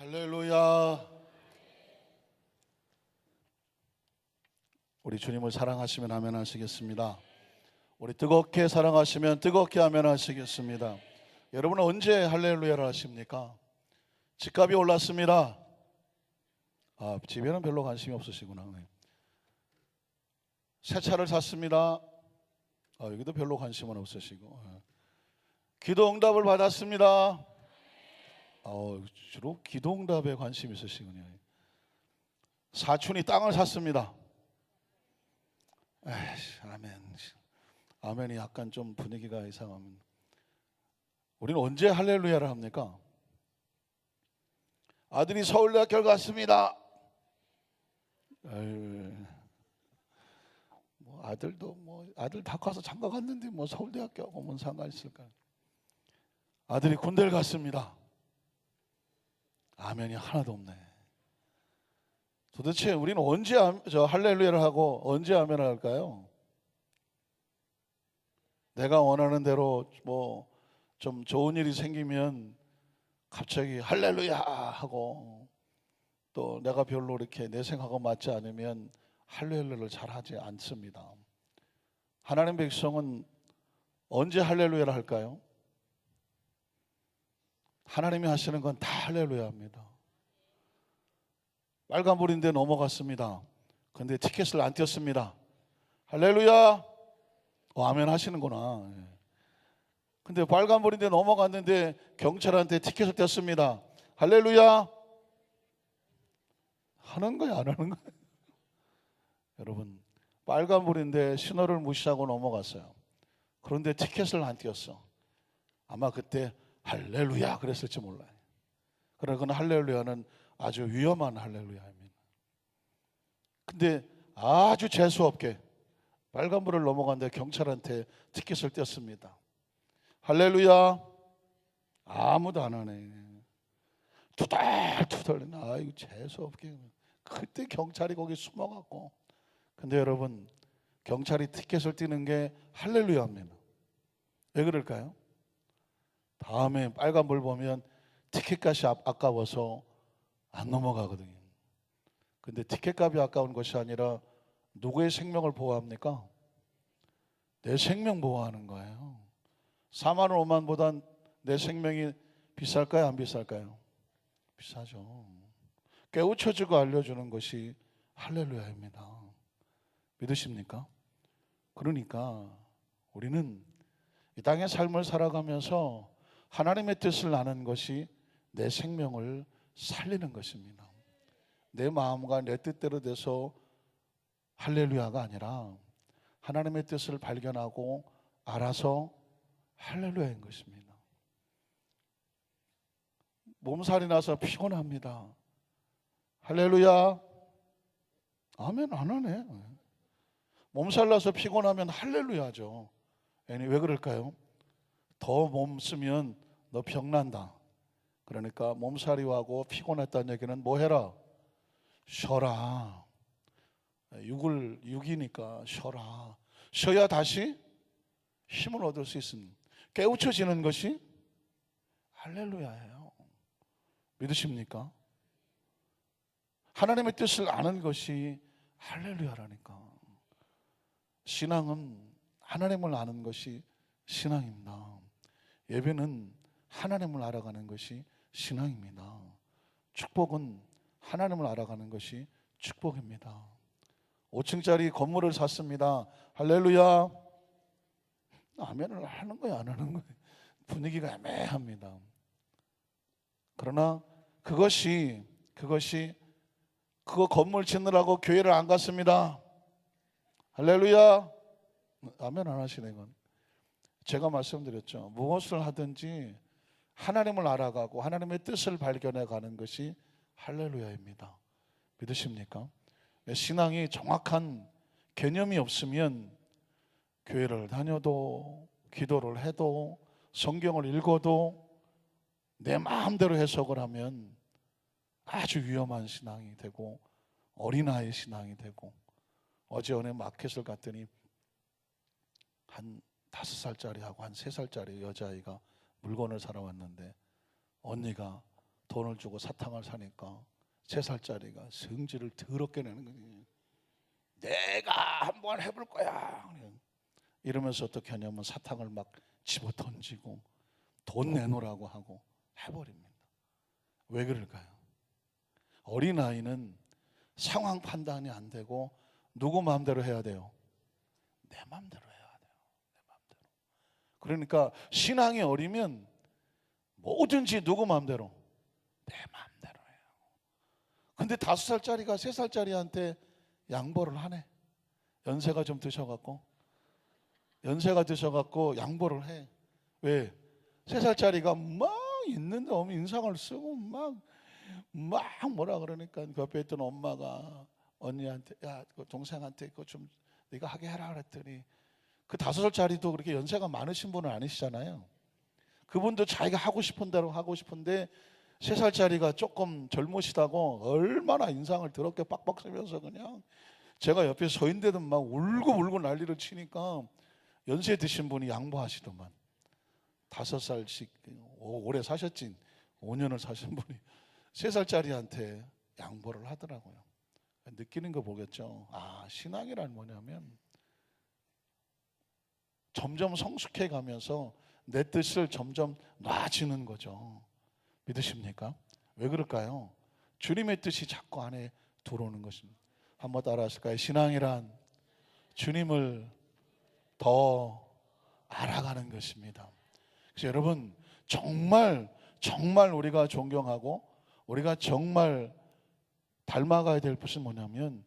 할렐루야. 우리 주님을 사랑하시면 아멘 하시겠습니다. 우리 뜨겁게 사랑하시면 뜨겁게 아멘 하시겠습니다. 여러분은 언제 할렐루야를 하십니까? 집값이 올랐습니다. 집에는 별로 관심이 없으시구나. 새 차를 샀습니다. 여기도 별로 관심은 없으시고. 기도 응답을 받았습니다. 주로 기도 응답에 관심이 있으시군요. 사촌이 땅을 샀습니다. 아멘. 아멘이 약간 좀 분위기가 이상하면 우리는 언제 할렐루야를 합니까? 아들이 서울대학교를 갔습니다. 아들 다 가서 장가 갔는데 서울대학교하고 뭔 상관 있을까요? 아들이 군대를 갔습니다. 아멘이 하나도 없네. 도대체 우리는 언제 할렐루야를 하고 언제 아멘을 할까요? 내가 원하는 대로 좀 좋은 일이 생기면 갑자기 할렐루야 하고, 또 내가 별로 이렇게 내 생각하고 맞지 않으면 할렐루야를 잘 하지 않습니다. 하나님 백성은 언제 할렐루야를 할까요? 하나님이 하시는 건 다 할렐루야 합니다. 빨간불인데 넘어갔습니다. 근데 티켓을 안 띄었습니다. 할렐루야. 아멘 하시는구나. 근데 빨간불인데 넘어갔는데 경찰한테 티켓을 띄었습니다. 할렐루야. 하는 거야 안 하는 거야? 여러분, 빨간불인데 신호를 무시하고 넘어갔어요. 그런데 티켓을 안 띄었어. 아마 그때 할렐루야 그랬을지 몰라요. 그러나 그는 할렐루야는 아주 위험한 할렐루야입니다. 근데 아주 재수없게 빨간불을 넘어갔는데 경찰한테 티켓을 띄었습니다. 할렐루야. 아무도 안 하네. 투덜투덜. 이거 재수없게. 그때 경찰이 거기 숨어갖고. 근데 여러분, 경찰이 티켓을 띄는 게 할렐루야입니다. 왜 그럴까요? 다음에 빨간불 보면 티켓값이 아까워서 안 넘어가거든요. 근데 티켓값이 아까운 것이 아니라 누구의 생명을 보호합니까? 내 생명 보호하는 거예요. 4만 원, 5만 보단 내 생명이 비쌀까요? 안 비쌀까요? 비싸죠. 깨우쳐주고 알려주는 것이 할렐루야입니다. 믿으십니까? 그러니까 우리는 이 땅의 삶을 살아가면서 하나님의 뜻을 아는 것이 내 생명을 살리는 것입니다. 내 마음과 내 뜻대로 돼서 할렐루야가 아니라 하나님의 뜻을 발견하고 알아서 할렐루야인 것입니다. 몸살이 나서 피곤합니다. 할렐루야. 아멘 안 하네. 몸살 나서 피곤하면 할렐루야죠. 왜 그럴까요? 더 몸 쓰면 너 병난다. 그러니까 몸살이 와고 피곤했다는 얘기는 뭐 해라? 쉬어라. 6이니까 쉬어라. 쉬어야 다시 힘을 얻을 수 있습니다. 깨우쳐지는 것이 할렐루야예요. 믿으십니까? 하나님의 뜻을 아는 것이 할렐루야라니까. 신앙은 하나님을 아는 것이 신앙입니다. 예배는 하나님을 알아가는 것이 신앙입니다. 축복은 하나님을 알아가는 것이 축복입니다. 5층짜리 건물을 샀습니다. 할렐루야. 아멘을 하는 거야 안 하는 거야? 분위기가 애매합니다. 그러나 그거 건물 짓느라고 교회를 안 갔습니다. 할렐루야. 아멘 안 하시네. 이건 제가 말씀드렸죠. 무엇을 하든지 하나님을 알아가고 하나님의 뜻을 발견해 가는 것이 할렐루야입니다. 믿으십니까? 신앙이 정확한 개념이 없으면 교회를 다녀도 기도를 해도 성경을 읽어도 내 마음대로 해석을 하면 아주 위험한 신앙이 되고 어린아이 신앙이 되고, 어제 어느 마켓을 갔더니 한 5살짜리하고 한 3살짜리 여자아이가 물건을 사러 왔는데 언니가 돈을 주고 사탕을 사니까 3살짜리가 성질을 더럽게 내는 거지. 내가 한번 해볼 거야 이러면서 어떻게 하냐면 사탕을 막 집어 던지고 돈 내놓으라고 하고 해버립니다. 왜 그럴까요? 어린아이는 상황 판단이 안 되고 누구 마음대로 해야 돼요? 내 마음대로 해야 돼요. 내 마음대로. 그러니까 신앙이 어리면 뭐든지 누구 마음대로? 내 마음대로 해요. 근데 5살짜리가 3살짜리한테 양보를 하네. 연세가 좀 드셔갖고 양보를 해. 왜? 3살짜리가 막 있는데 인상을 쓰고 막 뭐라 그러니까 그 옆에 있던 엄마가 언니한테 야, 그 동생한테 그거 좀 네가 하게 해라 그랬더니 그 5살짜리도 그렇게 연세가 많으신 분은 아니시잖아요. 그분도 자기가 하고 싶은 대로 하고 싶은데 3살짜리가 조금 젊으시다고 얼마나 인상을 더럽게 빡빡 쓰면서 그냥 제가 옆에 서 있는데도 막 울고 난리를 치니까 연세 드신 분이 양보하시더만. 5살씩 오래 사셨지 5년을 사신 분이 3살짜리한테 양보를 하더라고요. 느끼는 거 보겠죠. 아, 신앙이란 뭐냐면 점점 성숙해 가면서 내 뜻을 점점 놔주는 거죠. 믿으십니까? 왜 그럴까요? 주님의 뜻이 자꾸 안에 들어오는 것입니다. 한번 따라 하실까요? 신앙이란 주님을 더 알아가는 것입니다. 그래서 여러분 정말 우리가 존경하고 우리가 정말 닮아가야 될 것은 뭐냐면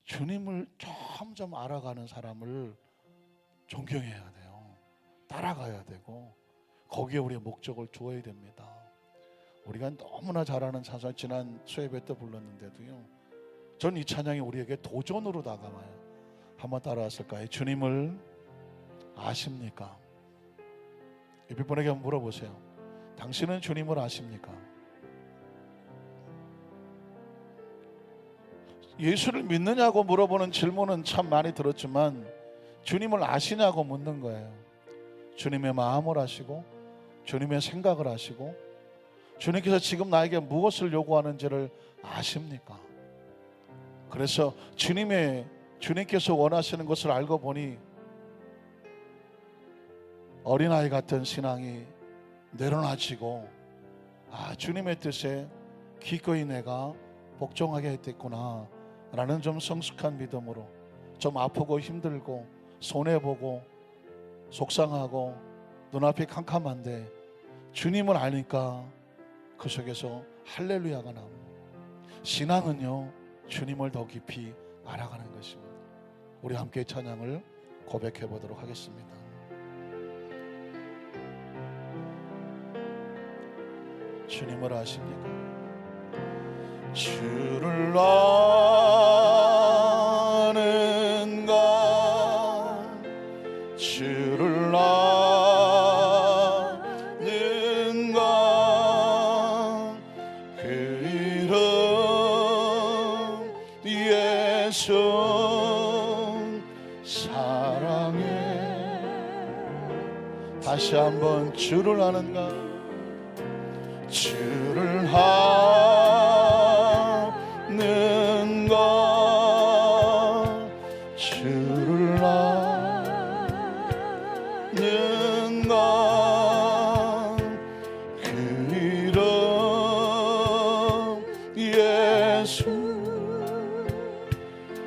주님을 점점 알아가는 사람을 존경해야 돼요. 따라가야 되고 거기에 우리의 목적을 두어야 됩니다. 우리가 너무나 잘 아는 찬양 지난 수요예배 때 불렀는데도요. 전 이 찬양이 우리에게 도전으로 다가와요. 한번 따라하실까요? 주님을 아십니까? 옆에 분에게 한번 물어보세요. 당신은 주님을 아십니까? 예수를 믿느냐고 물어보는 질문은 참 많이 들었지만 주님을 아시냐고 묻는 거예요. 주님의 마음을 아시고 주님의 생각을 아시고 주님께서 지금 나에게 무엇을 요구하는지를 아십니까? 그래서 주님께서 원하시는 것을 알고 보니 어린아이 같은 신앙이 내려놔지고 주님의 뜻에 기꺼이 내가 복종하게 했겠구나 라는 좀 성숙한 믿음으로 좀 아프고 힘들고 손해보고 속상하고 눈앞이 캄캄한데 주님을 아니까 그 속에서 할렐루야가 나옵니다. 신앙은요 주님을 더 깊이 알아가는 것입니다. 우리 함께 찬양을 고백해 보도록 하겠습니다. 주님을 아십니까? 주를 아는가 주를 아는가 그 이름 예수 사랑해 다시 한번 주를 아는가 주를 아는가 주를 아는가 그 이름 예수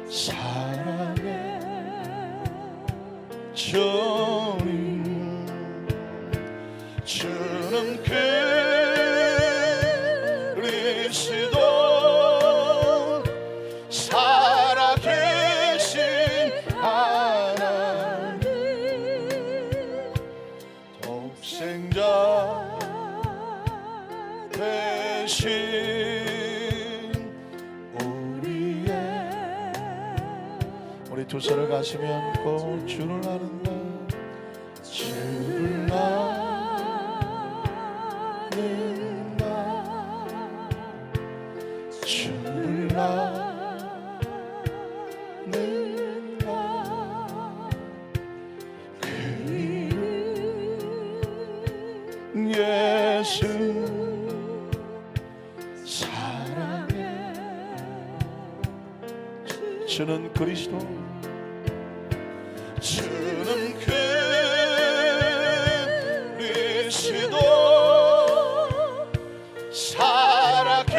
사랑해 주는 그리스도 살아계신 하나님 독생자 되신 우리 두 손을 가슴에 안고 주를 아는가 주를 주를 아는가 그 이름 예수 주는 그리스도, 주는 그리스도, 살아계신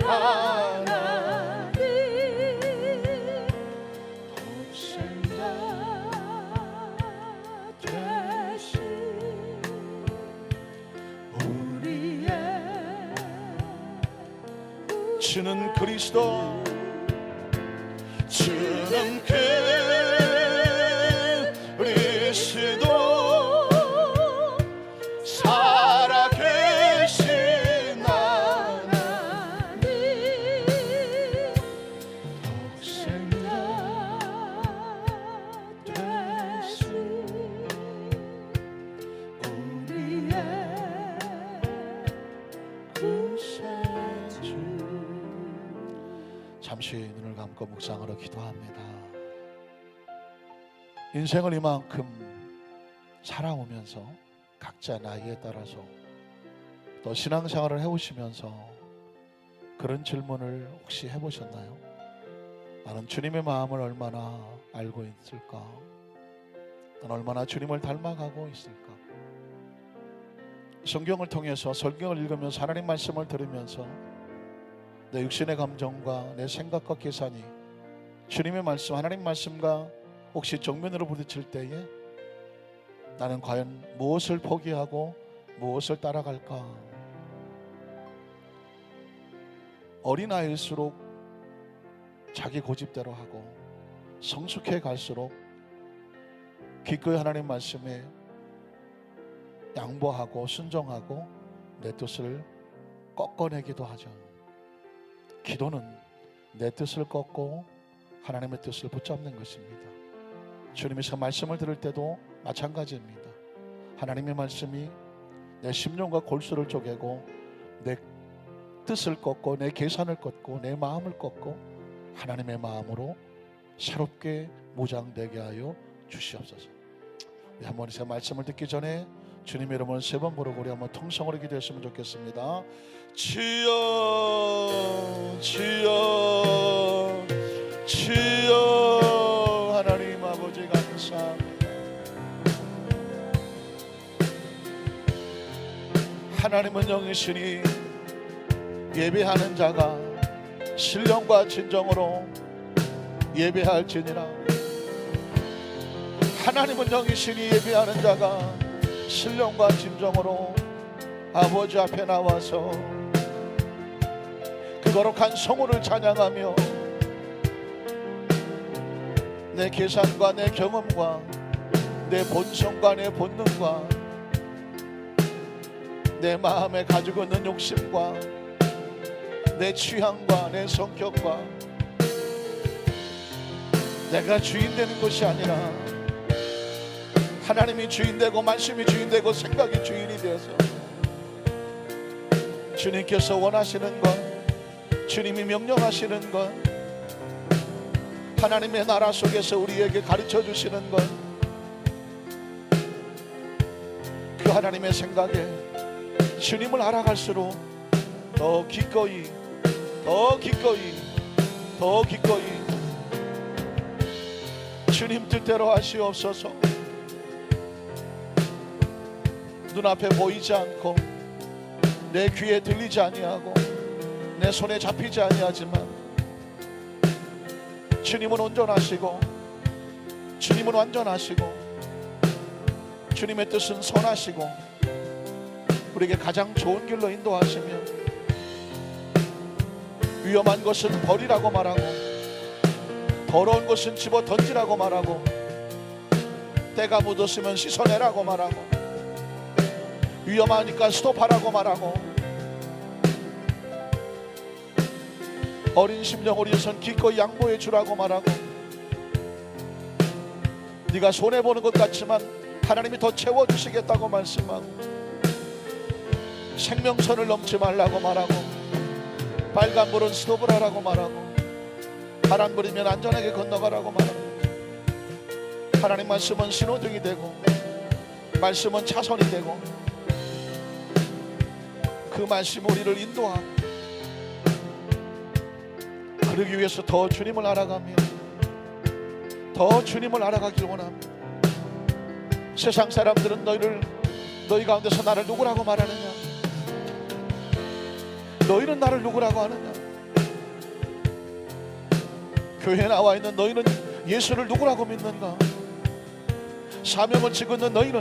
하나님, 독생자 되신 우리의 주는 그리스도, 주는 그리스도, 살아계신 하나님, 독생자 되신 우리의 구세주. 잠시 눈을 감고 묵상으로 기도합니다. 인생을 이만큼 살아오면서 각자 나이에 따라서 또 신앙생활을 해오시면서 그런 질문을 혹시 해보셨나요? 나는 주님의 마음을 얼마나 알고 있을까? 나는 얼마나 주님을 닮아가고 있을까? 성경을 통해서 성경을 읽으면서 하나님 말씀을 들으면서 내 육신의 감정과 내 생각과 계산이 주님의 말씀, 하나님 말씀과 혹시 정면으로 부딪힐 때에 나는 과연 무엇을 포기하고 무엇을 따라갈까? 어린아이일수록 자기 고집대로 하고 성숙해 갈수록 기꺼이 하나님 말씀에 양보하고 순종하고 내 뜻을 꺾어내기도 하죠. 기도는 내 뜻을 꺾고 하나님의 뜻을 붙잡는 것입니다. 주님께서 말씀을 들을 때도 마찬가지입니다. 하나님의 말씀이 내 심령과 골수를 쪼개고 내 뜻을 꺾고 내 계산을 꺾고 내 마음을 꺾고 하나님의 마음으로 새롭게 무장되게 하여 주시옵소서. 우리 한번 이 말씀을 듣기 전에 주님의 이름을 3번 부르고 우리 한번 통성으로 기도했으면 좋겠습니다. 주여 주여 주여, 하나님 아버지 감사합니다. 하나님은 영이시니 예배하는 자가 신령과 진정으로 예배할지니라. 하나님은 영이시니 예배하는 자가 신령과 진정으로 아버지 앞에 나와서 그 거룩한 성호를 찬양하며 내 계산과 내 경험과 내 본성과 내 본능과 내 마음에 가지고 있는 욕심과 내 취향과 내 성격과 내가 주인 되는 것이 아니라 하나님이 주인 되고 말씀이 주인 되고 생각이 주인이 되어서 주님께서 원하시는 것, 주님이 명령하시는 것, 하나님의 나라 속에서 우리에게 가르쳐 주시는 것, 그 하나님의 생각에 주님을 알아갈수록 더 기꺼이 주님 뜻대로 하시옵소서. 눈앞에 보이지 않고 내 귀에 들리지 아니하고 내 손에 잡히지 아니하지만 주님은 온전하시고 주님은 완전하시고 주님의 뜻은 선하시고 우리에게 가장 좋은 길로 인도하시며 위험한 것은 버리라고 말하고 더러운 것은 집어 던지라고 말하고 때가 묻었으면 씻어내라고 말하고 위험하니까 스톱하라고 말하고 어린 심령을 위해선 기꺼이 양보해 주라고 말하고 네가 손해보는 것 같지만 하나님이 더 채워주시겠다고 말씀하고 생명선을 넘지 말라고 말하고 빨간불은 스톱을 하라고 말하고 파란불이면 안전하게 건너가라고 말하고 하나님 말씀은 신호등이 되고 말씀은 차선이 되고 그 말씀 우리를 인도하고 그러기 위해서 더 주님을 알아가며 더 주님을 알아가길 원합니다. 세상 사람들은 너희 가운데서 나를 누구라고 말하느냐? 너희는 나를 누구라고 하느냐? 교회에 나와 있는 너희는 예수를 누구라고 믿는가? 사명을 지고 있는 너희는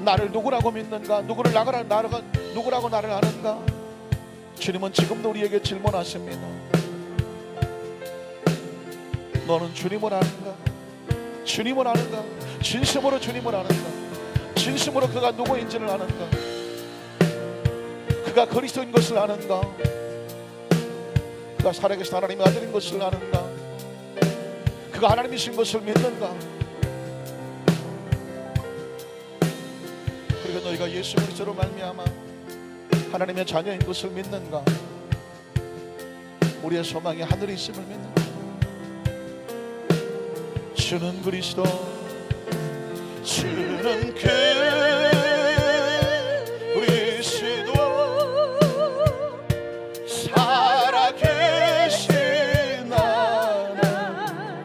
나를 누구라고 믿는가? 누구라고 나를 아는가? 주님은 지금도 우리에게 질문하십니다. 너는 주님을 아는가? 주님을 아는가? 진심으로 주님을 아는가? 진심으로 그가 누구인지를 아는가? 그가 그리스도인 것을 아는가? 그가 살아계신 하나님의 아들인 것을 아는가? 그가 하나님이신 것을 믿는가? 그리고 너희가 예수 그리스도로 말미암아 하나님의 자녀인 것을 믿는가? 우리의 소망이 하늘에 있음을 믿는가? 주는 그리스도, 주는 그리스도, 살아계신 하나님,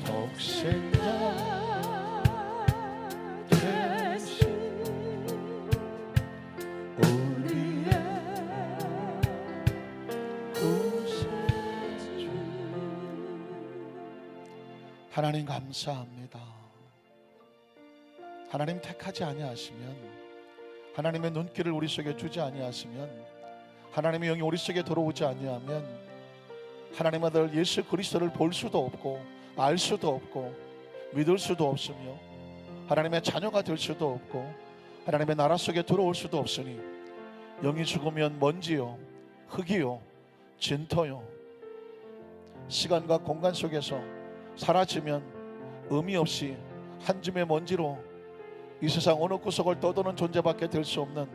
독생자 되신 우리의 구세주. 하나님 감사합니다. 하나님 택하지 아니하시면, 하나님의 눈길을 우리 속에 주지 아니하시면, 하나님의 영이 우리 속에 들어오지 아니하면 하나님의 아들 예수 그리스도를 볼 수도 없고 알 수도 없고 믿을 수도 없으며 하나님의 자녀가 될 수도 없고 하나님의 나라 속에 들어올 수도 없으니 영이 죽으면 먼지요, 흙이요, 진토요, 시간과 공간 속에서 사라지면 의미 없이 한 줌의 먼지로 이 세상 어느 구석을 떠도는 존재밖에 될 수 없는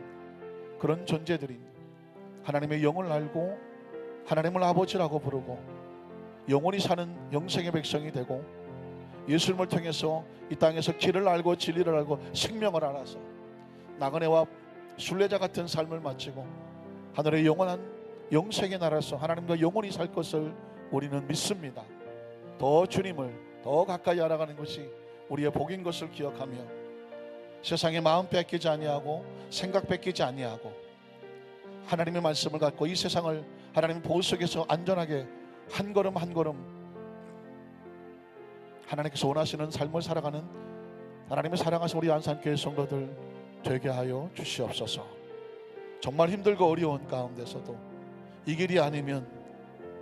그런 존재들이 하나님의 영을 알고 하나님을 아버지라고 부르고 영원히 사는 영생의 백성이 되고 예수님을 통해서 이 땅에서 길을 알고 진리를 알고 생명을 알아서 나그네와 순례자 같은 삶을 마치고 하늘의 영원한 영생의 나라에서 하나님과 영원히 살 것을 우리는 믿습니다. 더 주님을 더 가까이 알아가는 것이 우리의 복인 것을 기억하며 세상의 마음 뺏기지 아니하고 생각 뺏기지 아니하고 하나님의 말씀을 갖고 이 세상을 하나님의 보호 속에서 안전하게 한 걸음 한 걸음 하나님께서 원하시는 삶을 살아가는 하나님의 사랑하신 우리 안산교회 성도들 되게 하여 주시옵소서. 정말 힘들고 어려운 가운데서도 이 길이 아니면,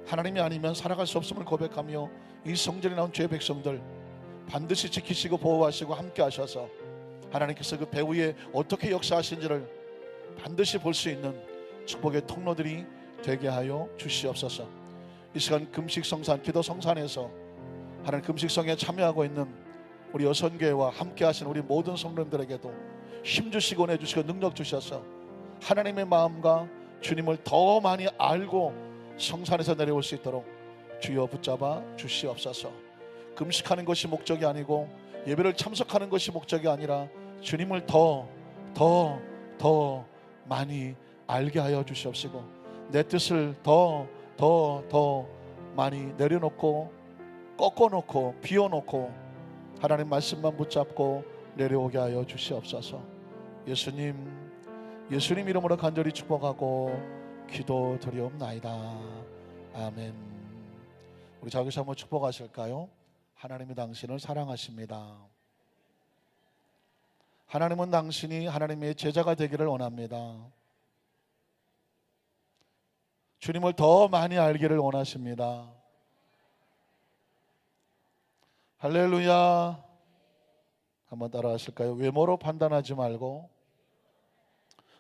하나님이 아니면 살아갈 수 없음을 고백하며 이 성전에 나온 죄 백성들 반드시 지키시고 보호하시고 함께 하셔서 하나님께서 그 배후에 어떻게 역사하신지를 반드시 볼 수 있는 축복의 통로들이 되게 하여 주시옵소서. 이 시간 금식성산, 기도성산에서 하나님 금식성에 참여하고 있는 우리 여선교회와 함께 하신 우리 모든 성도님들에게도 힘주시고 내주시고 능력 주셔서 하나님의 마음과 주님을 더 많이 알고 성산에서 내려올 수 있도록 주여 붙잡아 주시옵소서. 금식하는 것이 목적이 아니고 예배를 참석하는 것이 목적이 아니라 주님을 더 많이 알게 하여 주시옵시고 내 뜻을 더 많이 내려놓고 꺾어놓고 비워놓고 하나님 말씀만 붙잡고 내려오게 하여 주시옵소서. 예수님 이름으로 간절히 축복하고 기도드리옵나이다. 아멘. 우리 자기서 한번 축복하실까요? 하나님이 당신을 사랑하십니다. 하나님은 당신이 하나님의 제자가 되기를 원합니다. 주님을 더 많이 알기를 원하십니다. 할렐루야. 한번 따라 하실까요? 외모로 판단하지 말고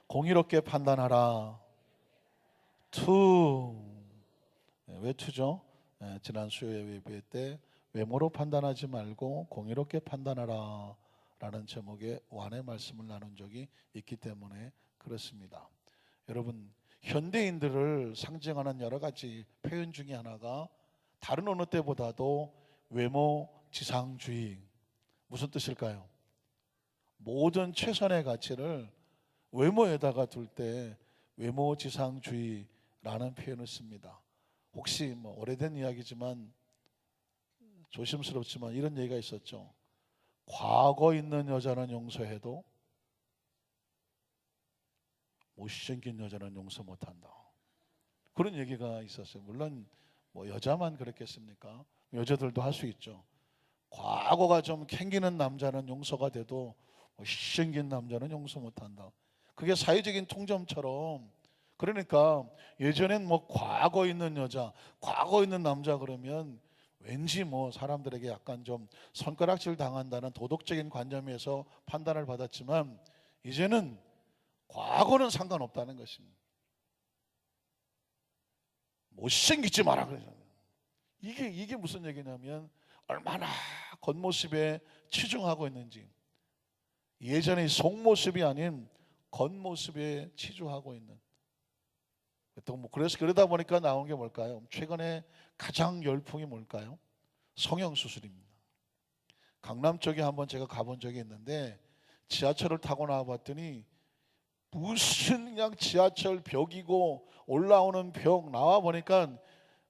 공의롭게 판단하라. 왜 투죠? 지난 수요일 예배 때 외모로 판단하지 말고 공의롭게 판단하라 라는 제목의 완의 말씀을 나눈 적이 있기 때문에 그렇습니다. 여러분, 현대인들을 상징하는 여러 가지 표현 중에 하나가 다른 어느 때보다도 외모 지상주의. 무슨 뜻일까요? 모든 최선의 가치를 외모에다가 둘 때 외모 지상주의 라는 표현을 씁니다. 혹시 뭐 오래된 이야기지만 조심스럽지만 이런 얘기가 있었죠. 과거 있는 여자는 용서해도 못생긴 여자는 용서 못한다. 그런 얘기가 있었어요. 물론 뭐 여자만 그랬겠습니까? 여자들도 할 수 있죠. 과거가 좀 캥기는 남자는 용서가 돼도 못생긴 남자는 용서 못한다. 그게 사회적인 통점처럼, 그러니까 예전엔 뭐 과거 있는 여자, 과거 있는 남자 그러면 왠지 뭐 사람들에게 약간 좀 손가락질 당한다는 도덕적인 관점에서 판단을 받았지만 이제는 과거는 상관없다는 것입니다. 못생기지 마라 그러잖아요. 이게 무슨 얘기냐면 얼마나 겉모습에 치중하고 있는지, 예전의 속모습이 아닌 겉모습에 치중하고 있는. 또 뭐 그래서 그러다 보니까 나온 게 뭘까요? 최근에 가장 열풍이 뭘까요? 성형수술입니다. 강남 쪽에 한번 제가 가본 적이 있는데 지하철을 타고 나와봤더니 무슨 그냥 지하철 벽이고 올라오는 벽 나와 보니까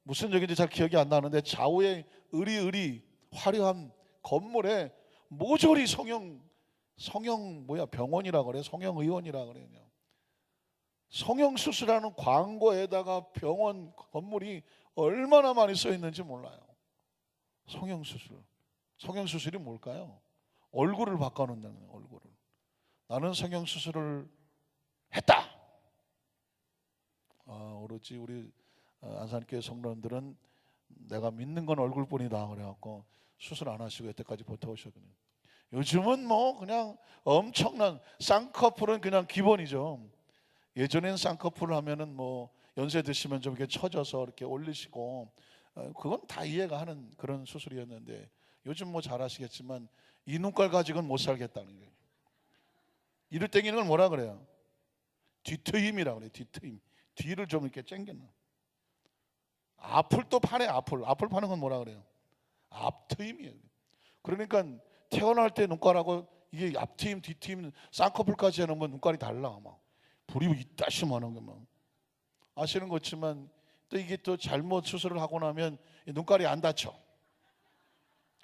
무슨 역인지 잘 기억이 안 나는데 좌우에 으리으리 화려한 건물에 모조리 성형 병원이라 그래, 성형의원이라 그래요. 성형수술하는 광고에다가 병원 건물이 얼마나 많이 써 있는지 몰라요. 성형수술이 뭘까요? 얼굴을 바꿔놓는다는 거예요. 얼굴을. 나는 성형수술을 했다. 오로지 우리 안산교회 성도님들은 내가 믿는 건 얼굴뿐이다 그래갖고 수술 안 하시고 여태까지 버텨오셨거든요. 요즘은 뭐 그냥 엄청난 쌍꺼풀은 그냥 기본이죠. 예전엔 쌍꺼풀을 하면은 뭐 연세 드시면 좀 이렇게 처져서 이렇게 올리시고 그건 다 이해가 하는 그런 수술이었는데 요즘 뭐 잘 아시겠지만 이 눈깔 가지고는 못 살겠다는 거예요. 이를 땡기는 걸 뭐라 그래요? 뒤트임이라고 그래요. 뒤트임. 뒤를 좀 이렇게 땡기는. 앞을 또 파네. 앞을 파는 건 뭐라 그래요? 앞트임이에요. 그러니까 태어날 때 눈깔하고 이게 앞트임, 뒤트임, 쌍꺼풀까지 해놓으면 눈깔이 달라. 막 불이 이따시만한 게 막. 아시는 것지만 또 이게 또 잘못 수술을 하고 나면 눈깔이 안 닫혀.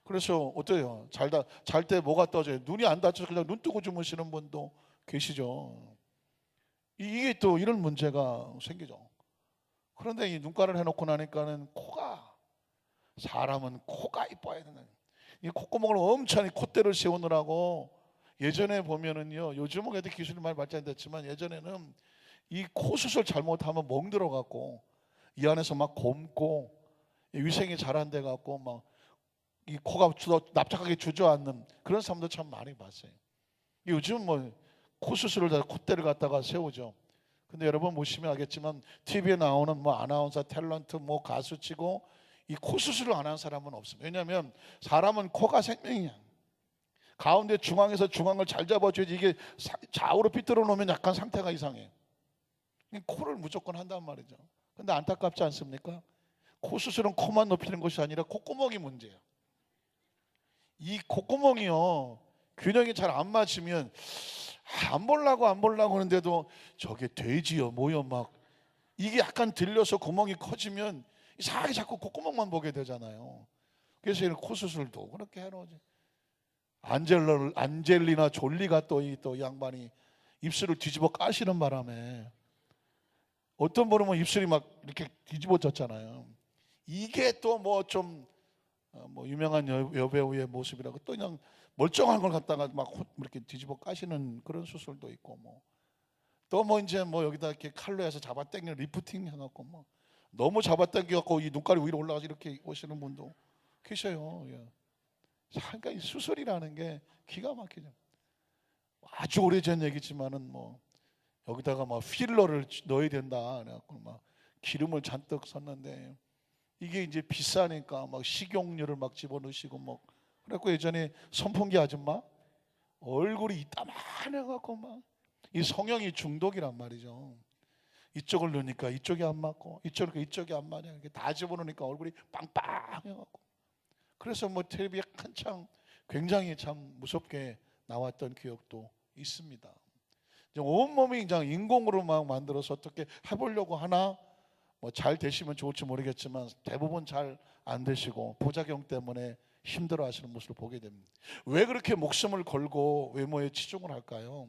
그래서 어때요? 잘 때 뭐가 떠져요? 눈이 안 닫혀서 그냥 눈 뜨고 주무시는 분도 계시죠. 이게 또 이런 문제가 생기죠. 그런데 이 눈가를 해놓고 나니까는 사람은 코가 이뻐야 된다. 이 콧구멍을 엄청 콧대를 세우느라고 예전에 보면은요, 요즘은 그래도 기술이 많이 발전됐지만 예전에는 이 코 수술 잘못하면 멍들어갖고 이 안에서 막 곰고 위생이 잘 안 돼갖고 막 이 코가 납작하게 주저앉는 그런 사람도 참 많이 봤어요. 요즘 뭐 코 수술을 다 콧대를 갖다가 세우죠. 근데 여러분 보시면 알겠지만 TV에 나오는 뭐 아나운서, 탤런트, 뭐 가수치고 이 코 수술을 안 한 사람은 없습니다. 왜냐하면 사람은 코가 생명이야. 가운데 중앙에서 중앙을 잘 잡아줘야지. 이게 좌우로 삐뚤어 놓으면 약간 상태가 이상해. 코를 무조건 한단 말이죠. 근데 안타깝지 않습니까? 코 수술은 코만 높이는 것이 아니라 콧구멍이 문제야. 이 콧구멍이요, 균형이 잘 안 맞으면 안 보려고 하는데도 저게 돼지요 뭐요 막 이게 약간 들려서 구멍이 커지면 이상하게 자꾸 콧구멍만 보게 되잖아요. 그래서 이런 코 수술도 그렇게 해놓지. 안젤리나 졸리가 또 이 양반이 입술을 뒤집어 까시는 바람에 어떤 분은 뭐 입술이 막 이렇게 뒤집어졌잖아요. 이게 또 뭐 좀 뭐 유명한 여배우의 모습이라고 또 그냥 멀쩡한 걸 갖다가 막 이렇게 뒤집어 까시는 그런 수술도 있고 뭐 또 뭐 이제 뭐 여기다 이렇게 칼로 해서 잡아당기는 리프팅 해갖고 뭐 너무 잡아당겨갖고 이 눈깔이 위로 올라가서 이렇게 오시는 분도 계셔요. 예. 그러니까 이 수술이라는 게 기가 막히죠. 아주 오래전 얘기지만은 뭐 여기다가 막 필러를 넣어야 된다 그래갖고 막 기름을 잔뜩 썼는데 이게 이제 비싸니까 막 식용유를 막 집어넣으시고 뭐 그래갖고 예전에 선풍기 아줌마 얼굴이 이따만해갖고 막 이 성형이 중독이란 말이죠. 이쪽을 넣으니까 이쪽이 안 맞고 이쪽이 안 맞아. 이렇게 다 집어넣으니까 얼굴이 빵빵해갖고 그래서 뭐 텔레비에 한창 굉장히 참 무섭게 나왔던 기억도 있습니다. 온몸이 그냥 인공으로 막 만들어서 어떻게 해보려고 하나 뭐 잘 되시면 좋을지 모르겠지만 대부분 잘 안 되시고 부작용 때문에 힘들어 하시는 모습을 보게 됩니다. 왜 그렇게 목숨을 걸고 외모에 치중을 할까요?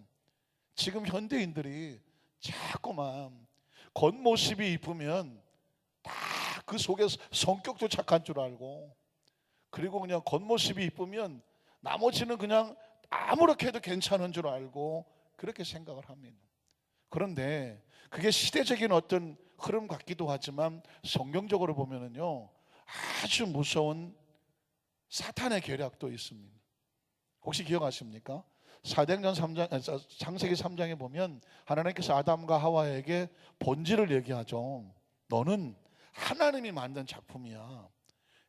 지금 현대인들이 자꾸만 겉모습이 이쁘면 다 그 속에서 성격도 착한 줄 알고, 그리고 그냥 겉모습이 이쁘면 나머지는 그냥 아무렇게 해도 괜찮은 줄 알고 그렇게 생각을 합니다. 그런데 그게 시대적인 어떤 흐름 같기도 하지만 성경적으로 보면은요, 아주 무서운 사탄의 계략도 있습니다. 혹시 기억하십니까? 사도행전 3장, 창세기 3장에 보면 하나님께서 아담과 하와에게 본질을 얘기하죠. 너는 하나님이 만든 작품이야.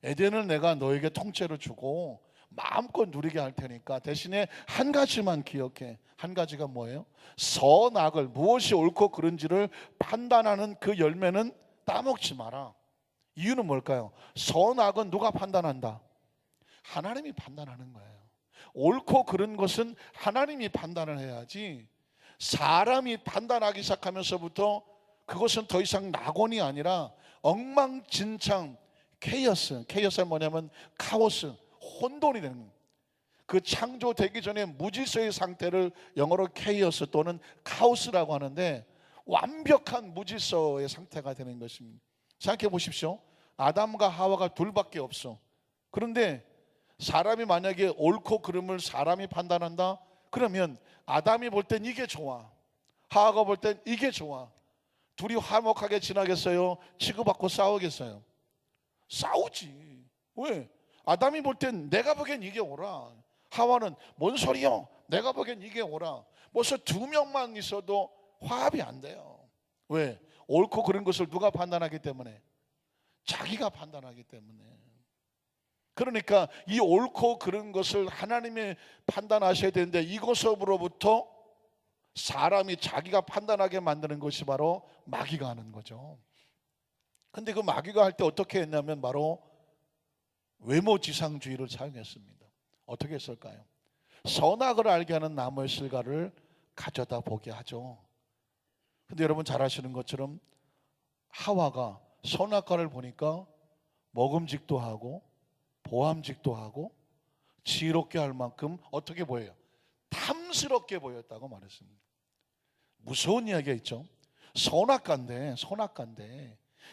에덴을 내가 너에게 통째로 주고 마음껏 누리게 할 테니까 대신에 한 가지만 기억해. 한 가지가 뭐예요? 선악을, 무엇이 옳고 그른지를 판단하는 그 열매는 따먹지 마라. 이유는 뭘까요? 선악은 누가 판단한다? 하나님이 판단하는 거예요. 옳고 그른 것은 하나님이 판단을 해야지, 사람이 판단하기 시작하면서부터 그것은 더 이상 낙원이 아니라 엉망진창, 케이오스는 뭐냐면 카오스, 혼돈이 되는 거예요. 그 창조되기 전에 무질서의 상태를 영어로 케이오스 또는 카오스라고 하는데, 완벽한 무질서의 상태가 되는 것입니다. 생각해 보십시오. 아담과 하와가 둘밖에 없어. 그런데 사람이 만약에 옳고 그름을 사람이 판단한다? 그러면 아담이 볼 땐 이게 좋아, 하와가 볼 땐 이게 좋아. 둘이 화목하게 지나겠어요? 치고받고 싸우겠어요? 싸우지. 왜? 아담이 볼 땐 내가 보기엔 이게 옳아, 하와는 뭔 소리요? 내가 보기엔 이게 옳아. 벌써 두 명만 있어도 화합이 안 돼요. 왜? 옳고 그른 것을 누가 판단하기 때문에? 자기가 판단하기 때문에. 그러니까 이 옳고 그른 것을 하나님이 판단하셔야 되는데, 이것으로부터 사람이 자기가 판단하게 만드는 것이 바로 마귀가 하는 거죠. 근데 그 마귀가 할 때 어떻게 했냐면 바로 외모지상주의를 사용했습니다. 어떻게 했을까요? 선악을 알게 하는 나무의 실과를 가져다 보게 하죠. 근데 여러분 잘 아시는 것처럼 하와가 선악과를 보니까 먹음직도 하고 보암직도 하고 지혜롭게 할 만큼 어떻게 보여요? 탐스럽게 보였다고 말했습니다. 무서운 이야기가 있죠. 선악과인데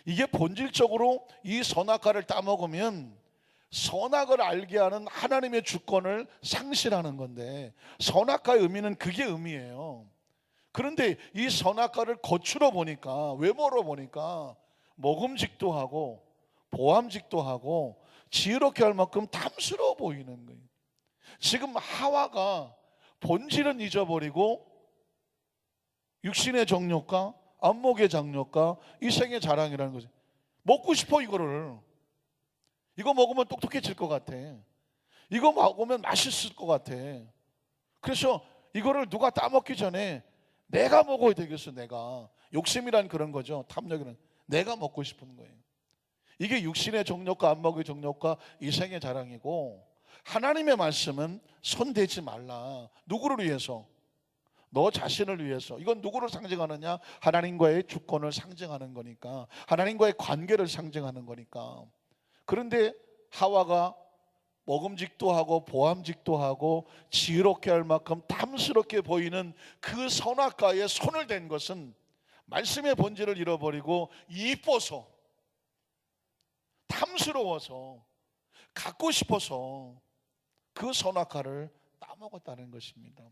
이게 본질적으로 이 선악과를 따먹으면 선악을 알게 하는 하나님의 주권을 상실하는 건데, 선악과의 의미는 그게 의미예요. 그런데 이 선악과를 겉으로 보니까, 외모로 보니까 먹음직도 하고 보암직도 하고 지혜롭게 할 만큼 탐스러워 보이는 거예요. 지금 하와가 본질은 잊어버리고 육신의 정욕과 안목의 장욕과 이생의 자랑이라는 거죠. 먹고 싶어. 이거 먹으면 똑똑해질 것 같아. 이거 먹으면 맛있을 것 같아. 그래서 이거를 누가 따먹기 전에 내가 먹어야 되겠어. 내가. 욕심이란 그런 거죠. 탐욕이란. 내가 먹고 싶은 거예요. 이게 육신의 정욕과 안목의 정욕과 이생의 자랑이고, 하나님의 말씀은 손대지 말라. 누구를 위해서? 너 자신을 위해서. 이건 누구를 상징하느냐? 하나님과의 주권을 상징하는 거니까, 하나님과의 관계를 상징하는 거니까. 그런데 하와가 먹음직도 하고 보암직도 하고 지혜롭게 할 만큼 탐스럽게 보이는 그 선악과에 손을 댄 것은 말씀의 본질을 잃어버리고 이뻐서, 탐스러워서, 갖고 싶어서 그 선악과를 따먹었다는 것입니다.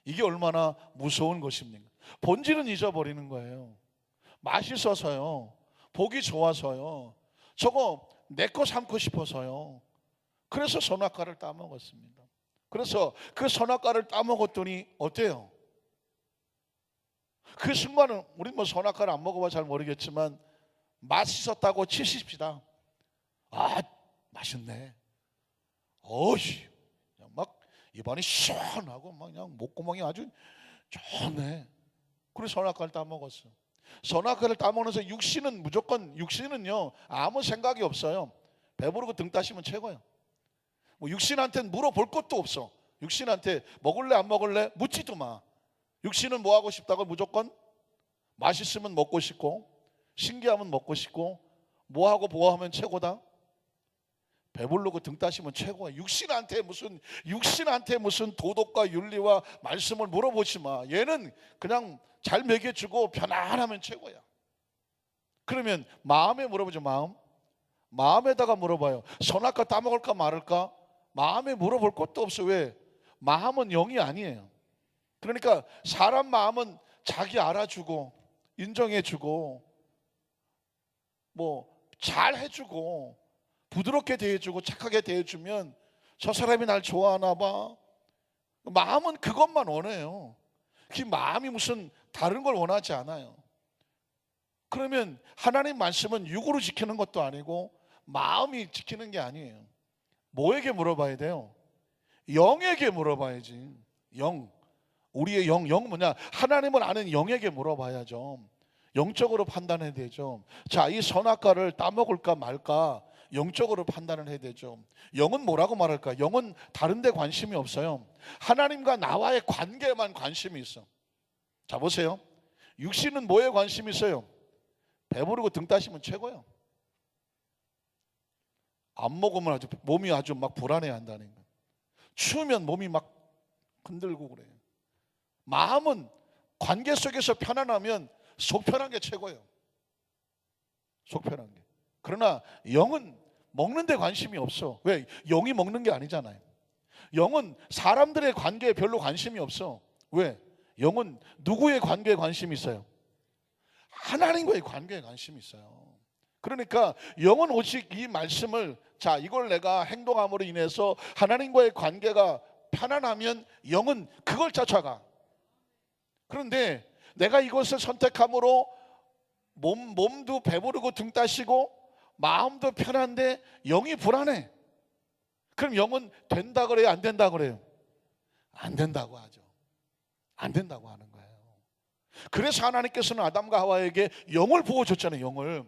이게 얼마나 무서운 것입니까? 본질은 잊어버리는 거예요. 맛있어서요, 보기 좋아서요, 저거 내 거 삼고 싶어서요. 그래서 선악과를 따먹었습니다. 그래서 그 선악과를 따먹었더니 어때요? 그 순간은, 우리 뭐 선악과를 안 먹어봐 잘 모르겠지만 맛있었다고 치십시다. 아, 맛있네. 어이, 막 입안이 시원하고 막 그냥 목구멍이 아주 좋네. 그래서 선악과를 따먹었어. 선악과를 따먹으면서 육신은요 아무 생각이 없어요. 배부르고 등 따시면 최고예요. 뭐 육신한테는 물어볼 것도 없어. 육신한테 먹을래 안 먹을래 묻지도 마. 육신은 뭐 하고 싶다고? 무조건 맛있으면 먹고 싶고, 신기하면 먹고 싶고, 뭐하고 뭐하면 최고다? 배부르고 등 따시면 최고야. 육신한테 무슨 도덕과 윤리와 말씀을 물어보지 마. 얘는 그냥 잘 먹여주고 편안하면 최고야. 그러면 마음에 물어보죠. 마음에다가 물어봐요. 선악과 따먹을까 말을까? 마음에 물어볼 것도 없어. 왜? 마음은 영이 아니에요. 그러니까 사람 마음은 자기 알아주고 인정해주고 뭐 잘해주고 부드럽게 대해주고 착하게 대해주면 저 사람이 날 좋아하나 봐. 마음은 그것만 원해요. 그 마음이 무슨 다른 걸 원하지 않아요. 그러면 하나님 말씀은 육으로 지키는 것도 아니고 마음이 지키는 게 아니에요. 뭐에게 물어봐야 돼요? 영에게 물어봐야지. 영, 우리의 영 뭐냐? 하나님을 아는 영에게 물어봐야죠. 영적으로 판단해야 되죠. 자, 이 선악과를 따먹을까 말까 영적으로 판단을 해야 되죠. 영은 뭐라고 말할까? 영은 다른 데 관심이 없어요. 하나님과 나와의 관계에만 관심이 있어. 자, 보세요. 육신은 뭐에 관심이 있어요? 배부르고 등 따시면 최고예요. 안 먹으면 몸이 아주 막 불안해 한다는 거예요. 추우면 몸이 막 흔들고 그래요. 마음은 관계 속에서 편안하면 속 편한 게 최고예요. 속 편한 게. 그러나 영은 먹는 데 관심이 없어. 왜? 영이 먹는 게 아니잖아요. 영은 사람들의 관계에 별로 관심이 없어. 왜? 영은 누구의 관계에 관심이 있어요? 하나님과의 관계에 관심이 있어요. 그러니까 영은 오직 이 말씀을, 자, 이걸 내가 행동함으로 인해서 하나님과의 관계가 편안하면 영은 그걸 쫓아가. 그런데 내가 이것을 선택함으로 몸도 배부르고 등 따시고 마음도 편한데 영이 불안해. 그럼 영은 된다 그래요? 안 된다 그래요? 안 된다고 하죠. 안 된다고 하는 거예요. 그래서 하나님께서는 아담과 하와에게 영을 부어줬잖아요. 영을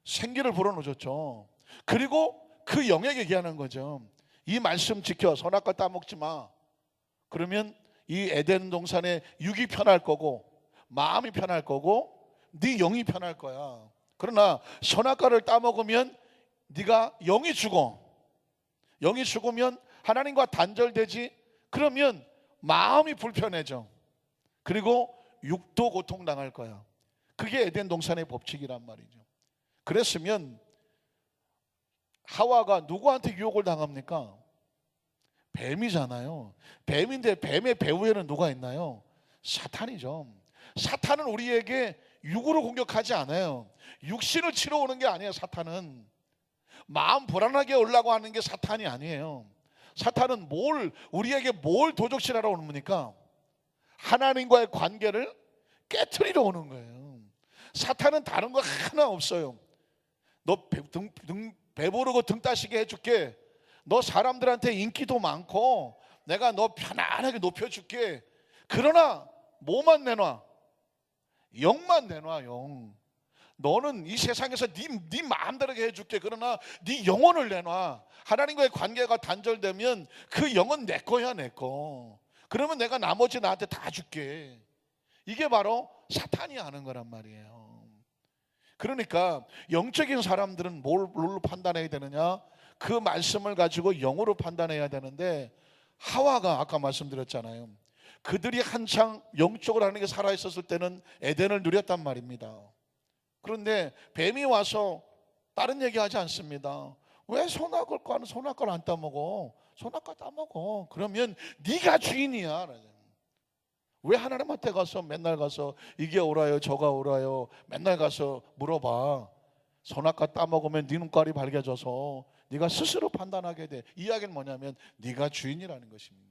생기를 불어넣어줬죠. 그리고 그 영에게 얘기하는 거죠. 이 말씀 지켜 선악과 따먹지 마. 그러면 이 에덴 동산에 육이 편할 거고 마음이 편할 거고 네 영이 편할 거야. 그러나 선악과를 따먹으면 네가 영이 죽어. 영이 죽으면 하나님과 단절되지. 그러면 마음이 불편해져. 그리고 육도 고통당할 거야. 그게 에덴 동산의 법칙이란 말이죠. 그랬으면 하와가 누구한테 유혹을 당합니까? 뱀이잖아요. 뱀인데 뱀의 배후에는 누가 있나요? 사탄이죠. 사탄은 우리에게 육으로 공격하지 않아요. 육신을 치러 오는 게 아니에요. 사탄은 마음 불안하게 오려고 하는 게 사탄이 아니에요. 사탄은 우리에게 뭘 도적질하러 오는 겁니까? 하나님과의 관계를 깨트리러 오는 거예요. 사탄은 다른 거 하나 없어요. 너 배부르고 등 따시게 해줄게. 너 사람들한테 인기도 많고 내가 너 편안하게 높여줄게. 그러나 뭐만 내놔? 영만 내놔. 영. 너는 이 세상에서 네 마음대로 해줄게. 그러나 네 영혼을 내놔. 하나님과의 관계가 단절되면 그 영은 내 거야. 내 거. 그러면 내가 나머지 나한테 다 줄게. 이게 바로 사탄이 하는 거란 말이에요. 그러니까 영적인 사람들은 뭘로 판단해야 되느냐? 그 말씀을 가지고 영으로 판단해야 되는데 하와가 아까 말씀드렸잖아요. 그들이 한창 영적으로 하는 게 살아있었을 때는 에덴을 누렸단 말입니다. 그런데 뱀이 와서 다른 얘기하지 않습니다. 왜 선악과를 안 따먹어? 선악과 따먹어. 그러면 네가 주인이야. 왜 하나님한테 가서 맨날 가서 이게 옳아요 저가 옳아요 맨날 가서 물어봐. 선악과 따먹으면 네 눈깔이 밝아져서 네가 스스로 판단하게 돼. 이야기는 뭐냐면 네가 주인이라는 것입니다.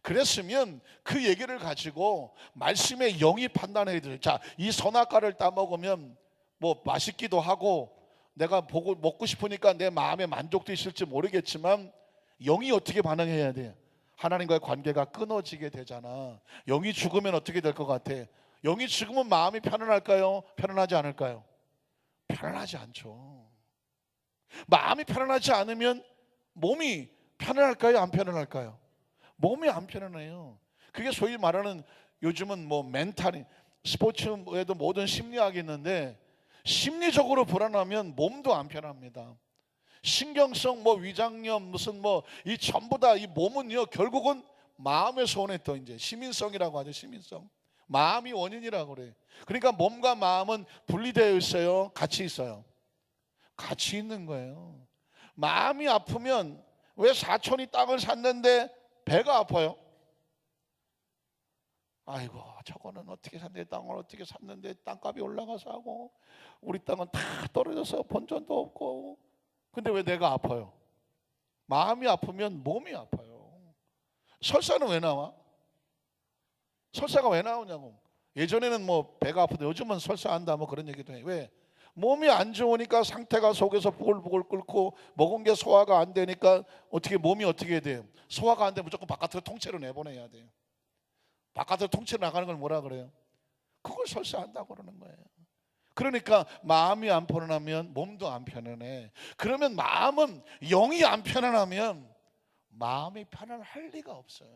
그랬으면 그 얘기를 가지고 말씀의 영이 판단해야 돼요. 자, 이 선악과를 따먹으면 뭐 맛있기도 하고 내가 먹고 싶으니까 내 마음에 만족도 있을지 모르겠지만 영이 어떻게 반응해야 돼? 하나님과의 관계가 끊어지게 되잖아. 영이 죽으면 어떻게 될 것 같아? 영이 죽으면 마음이 편안할까요? 편안하지 않을까요? 편안하지 않죠. 마음이 편안하지 않으면 몸이 편안할까요? 안 편안할까요? 몸이 안 편안해요. 그게 소위 말하는 요즘은 뭐 스포츠에도 모든 심리학이 있는데 심리적으로 불안하면 몸도 안 편합니다. 신경성 위장염 무슨 이 전부 다 이 몸은요 결국은 마음에서 오네. 또 이제 시민성이라고 하죠. 시민성. 마음이 원인이라고 그래. 그러니까 몸과 마음은 분리되어 있어요? 같이 있어요? 같이 있는 거예요. 마음이 아프면 왜 사촌이 땅을 샀는데 배가 아파요? 아이고 저거는 어떻게 샀는데, 땅을 어떻게 샀는데 땅값이 올라가서 하고 우리 땅은 다 떨어져서 본전도 없고. 근데 왜 내가 아파요? 마음이 아프면 몸이 아파요. 설사는 왜 나와? 설사가 왜 나오냐고. 예전에는 배가 아프다, 요즘은 설사한다 그런 얘기도 해. 왜? 몸이 안 좋으니까 상태가 속에서 부글부글 끓고 먹은 게 소화가 안 되니까 몸이 어떻게 해야 돼요? 소화가 안 되면 무조건 바깥으로 통째로 내보내야 돼요. 바깥으로 통째로 나가는 걸 뭐라 그래요? 그걸 설사한다고 그러는 거예요. 그러니까 마음이 안 편안하면 몸도 안 편안해. 그러면 마음은, 영이 안 편안하면 마음이 편안할 리가 없어요.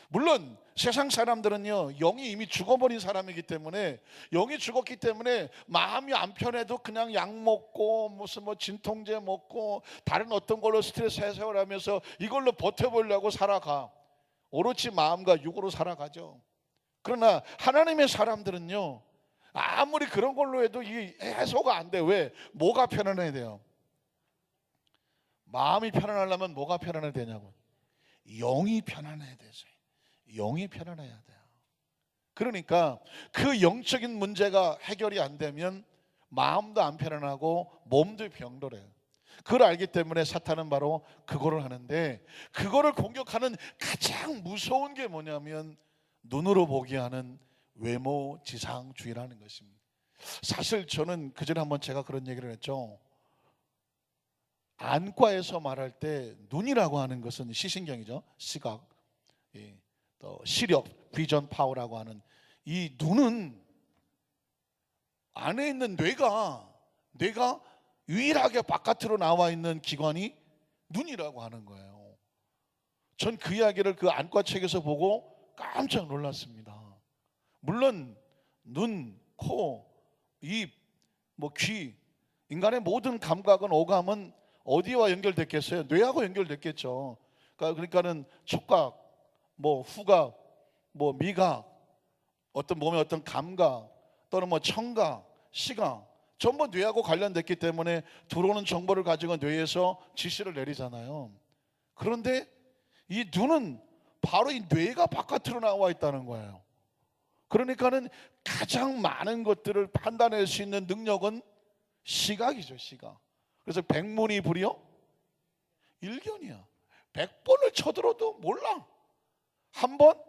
물론 세상 사람들은요 영이 이미 죽어버린 사람이기 때문에, 영이 죽었기 때문에 마음이 안 편해도 그냥 약 먹고 무슨 진통제 먹고 다른 어떤 걸로 스트레스 해소를 하면서 이걸로 버텨보려고 살아가. 오로지 마음과 육으로 살아가죠. 그러나 하나님의 사람들은요 아무리 그런 걸로 해도 이 해소가 안 돼. 왜? 뭐가 편안해야 돼요? 마음이 편안하려면 뭐가 편안해야 되냐고. 영이 편안해야 되죠. 영이 편안해야 돼요. 그러니까 그 영적인 문제가 해결이 안 되면 마음도 안 편안하고 몸도 병들어요. 그걸 알기 때문에 사탄은 바로 그거를 하는데, 그거를 공격하는 가장 무서운 게 뭐냐면 눈으로 보게 하는 외모 지상주의라는 것입니다. 사실 저는 그전에 한번 제가 그런 얘기를 했죠. 안과에서 말할 때 눈이라고 하는 것은 시신경이죠. 시각, 또 시력, 비전 파워라고 하는 이 눈은 안에 있는 뇌가 유일하게 바깥으로 나와 있는 기관이 눈이라고 하는 거예요. 전 그 이야기를 그 안과 책에서 보고 깜짝 놀랐습니다. 물론 눈, 코, 입, 귀, 인간의 모든 감각은, 오감은 어디와 연결됐겠어요? 뇌하고 연결됐겠죠. 그러니까는 촉각, 후각, 미각, 어떤 몸의 어떤 감각, 또는 청각, 시각, 전부 뇌하고 관련됐기 때문에 들어오는 정보를 가지고 뇌에서 지시를 내리잖아요. 그런데 이 눈은 바로 이 뇌가 바깥으로 나와 있다는 거예요. 그러니까는 가장 많은 것들을 판단할 수 있는 능력은 시각이죠. 시각. 그래서 백문이 불여 일견이야. 100번을 쳐들어도 몰라. 한번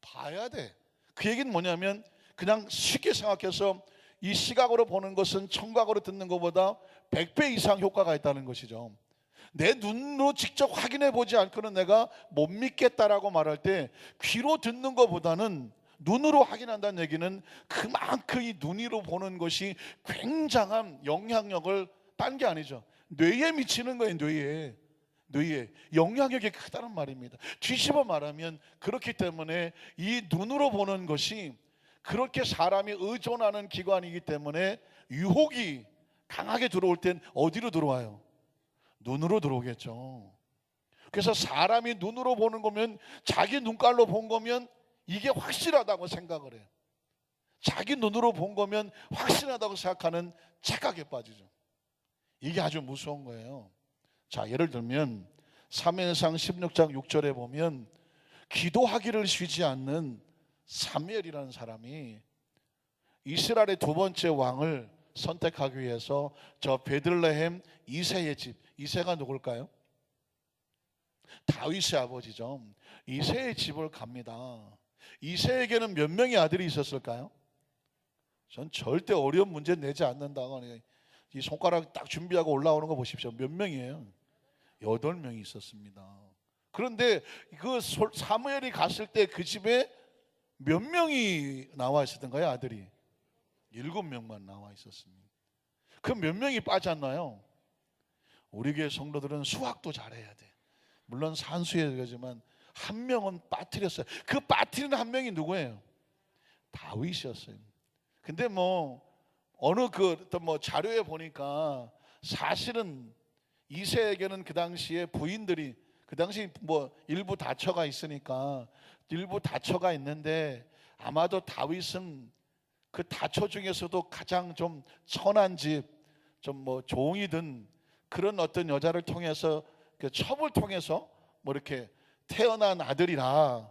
봐야 돼. 그 얘기는 뭐냐면, 그냥 쉽게 생각해서 이 시각으로 보는 것은 청각으로 듣는 것보다 100배 이상 효과가 있다는 것이죠. 내 눈으로 직접 확인해 보지 않고는 내가 못 믿겠다라고 말할 때, 귀로 듣는 것보다는 눈으로 확인한다는 얘기는 그만큼 이 눈으로 보는 것이 굉장한 영향력을, 딴 게 아니죠, 뇌에 미치는 거예요. 뇌에 영향력이 크다는 말입니다. 뒤집어 말하면 그렇기 때문에 이 눈으로 보는 것이 그렇게 사람이 의존하는 기관이기 때문에 유혹이 강하게 들어올 땐 어디로 들어와요? 눈으로 들어오겠죠. 그래서 사람이 눈으로 보는 거면, 자기 눈깔로 본 거면 이게 확실하다고 생각을 해요. 자기 눈으로 본 거면 확실하다고 생각하는 착각에 빠지죠. 이게 아주 무서운 거예요. 자, 예를 들면 사무엘상 16장 6절에 보면 기도하기를 쉬지 않는 사무엘이라는 사람이 이스라엘의 두 번째 왕을 선택하기 위해서 저 베들레헴 이새의 집, 이새가 누굴까요? 다윗의 아버지죠. 이새의 집을 갑니다. 이새에게는 몇 명의 아들이 있었을까요? 전 절대 어려운 문제 내지 않는다고. 이 손가락 딱 준비하고 올라오는 거 보십시오. 몇 명이에요? 8명이 있었습니다. 그런데 그 사무엘이 갔을 때 그 집에 몇 명이 나와 있었던가요? 아들이 7명만 나와 있었습니다. 그 몇 명이 빠졌나요? 우리 교회 성도들은 수학도 잘해야 돼. 물론 산수예지만 한 명은 빠뜨렸어요. 그 빠뜨린 한 명이 누구예요? 다윗이었어요. 근데 뭐 어느 그 어떤 뭐 자료에 보니까 사실은 이새에게는 그 당시에 부인들이 그 당시 뭐 일부 다처가 있으니까 일부 다처가 있는데 아마도 다윗은 그 다처 중에서도 가장 좀 천한 집, 좀 뭐 종이 든 그런 어떤 여자를 통해서 그 첩을 통해서 뭐 이렇게 태어난 아들이라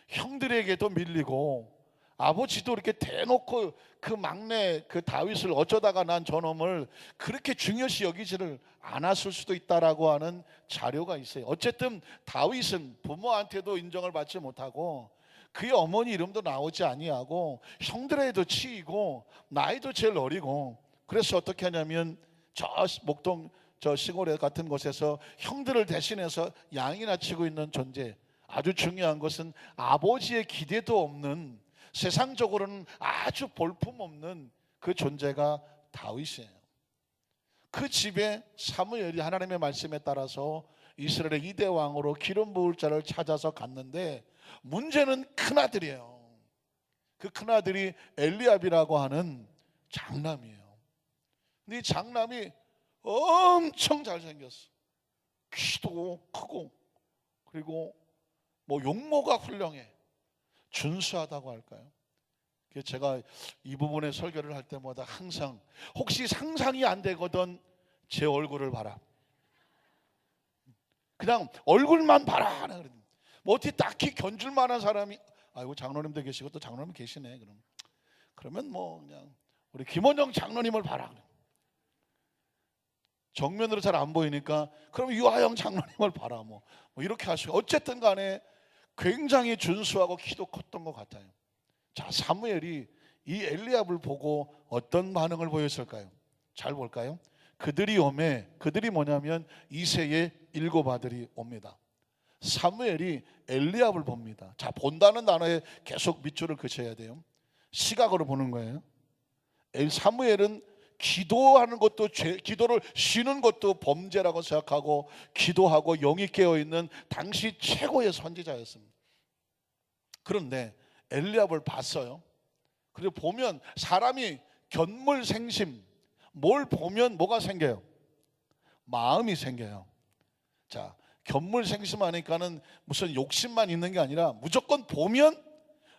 형들에게도 밀리고 아버지도 이렇게 대놓고 그 막내 그 다윗을 어쩌다가 난 저놈을 그렇게 중요시 여기지를 않았을 수도 있다라고 하는 자료가 있어요. 어쨌든 다윗은 부모한테도 인정을 받지 못하고 그의 어머니 이름도 나오지 아니하고 형들에도 치이고 나이도 제일 어리고 그래서 어떻게 하냐면 저 목동 저 시골에 같은 곳에서 형들을 대신해서 양이나 치고 있는 존재. 아주 중요한 것은 아버지의 기대도 없는 세상적으로는 아주 볼품없는 그 존재가 다윗이에요. 그 집에 사무엘이 하나님의 말씀에 따라서 이스라엘의 2대 왕으로 기름 부을 자를 찾아서 갔는데 문제는 큰아들이에요. 그 큰아들이 엘리압이라고 하는 장남이에요. 근데 이 장남이 엄청 잘생겼어. 키도 크고 그리고 뭐 용모가 훌륭해. 준수하다고 할까요? 제가 이 부분의 설교를 할 때마다 항상 혹시 상상이 안 되거든 제 얼굴을 봐라. 그냥 얼굴만 봐라. 뭐 어떻게 딱히 견줄 만한 사람이 아이고 장로님도 계시고 또 장로님 계시네. 그러면 뭐 그냥 우리 김원영 장로님을 봐라. 정면으로 잘 안 보이니까 그럼 유하영 장로님을 봐라. 뭐 이렇게 하시고 어쨌든 간에 굉장히 준수하고 키도 컸던 것 같아요. 자, 사무엘이 이 엘리압을 보고 어떤 반응을 보였을까요? 잘 볼까요? 그들이 오매, 그들이 뭐냐면 이새의 7 아들이 옵니다. 사무엘이 엘리압을 봅니다. 자, 본다는 단어에 계속 밑줄을 그쳐야 돼요. 시각으로 보는 거예요. 사무엘은 기도하는 것도 기도를 쉬는 것도 범죄라고 생각하고 기도하고 영이 깨어있는 당시 최고의 선지자였습니다. 그런데 엘리압을 봤어요. 그리고 보면 사람이 견물생심, 뭘 보면 뭐가 생겨요? 마음이 생겨요. 자, 견물생심하니까는 무슨 욕심만 있는 게 아니라 무조건 보면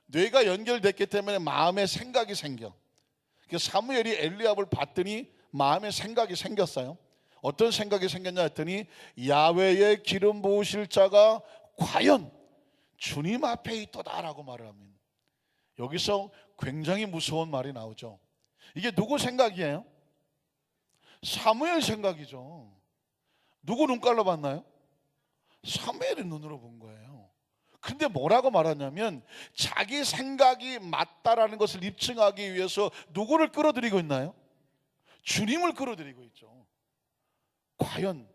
뇌가 연결됐기 때문에 마음에 생각이 생겨. 사무엘이 엘리압을 봤더니 마음에 생각이 생겼어요. 어떤 생각이 생겼냐 했더니 야훼의 기름 부으실 자가 과연 주님 앞에 있도다라고 말을 합니다. 여기서 굉장히 무서운 말이 나오죠. 이게 누구 생각이에요? 사무엘 생각이죠. 누구 눈깔로 봤나요? 사무엘의 눈으로 본 거예요. 근데 뭐라고 말하냐면 자기 생각이 맞다라는 것을 입증하기 위해서 누구를 끌어들이고 있나요? 주님을 끌어들이고 있죠. 과연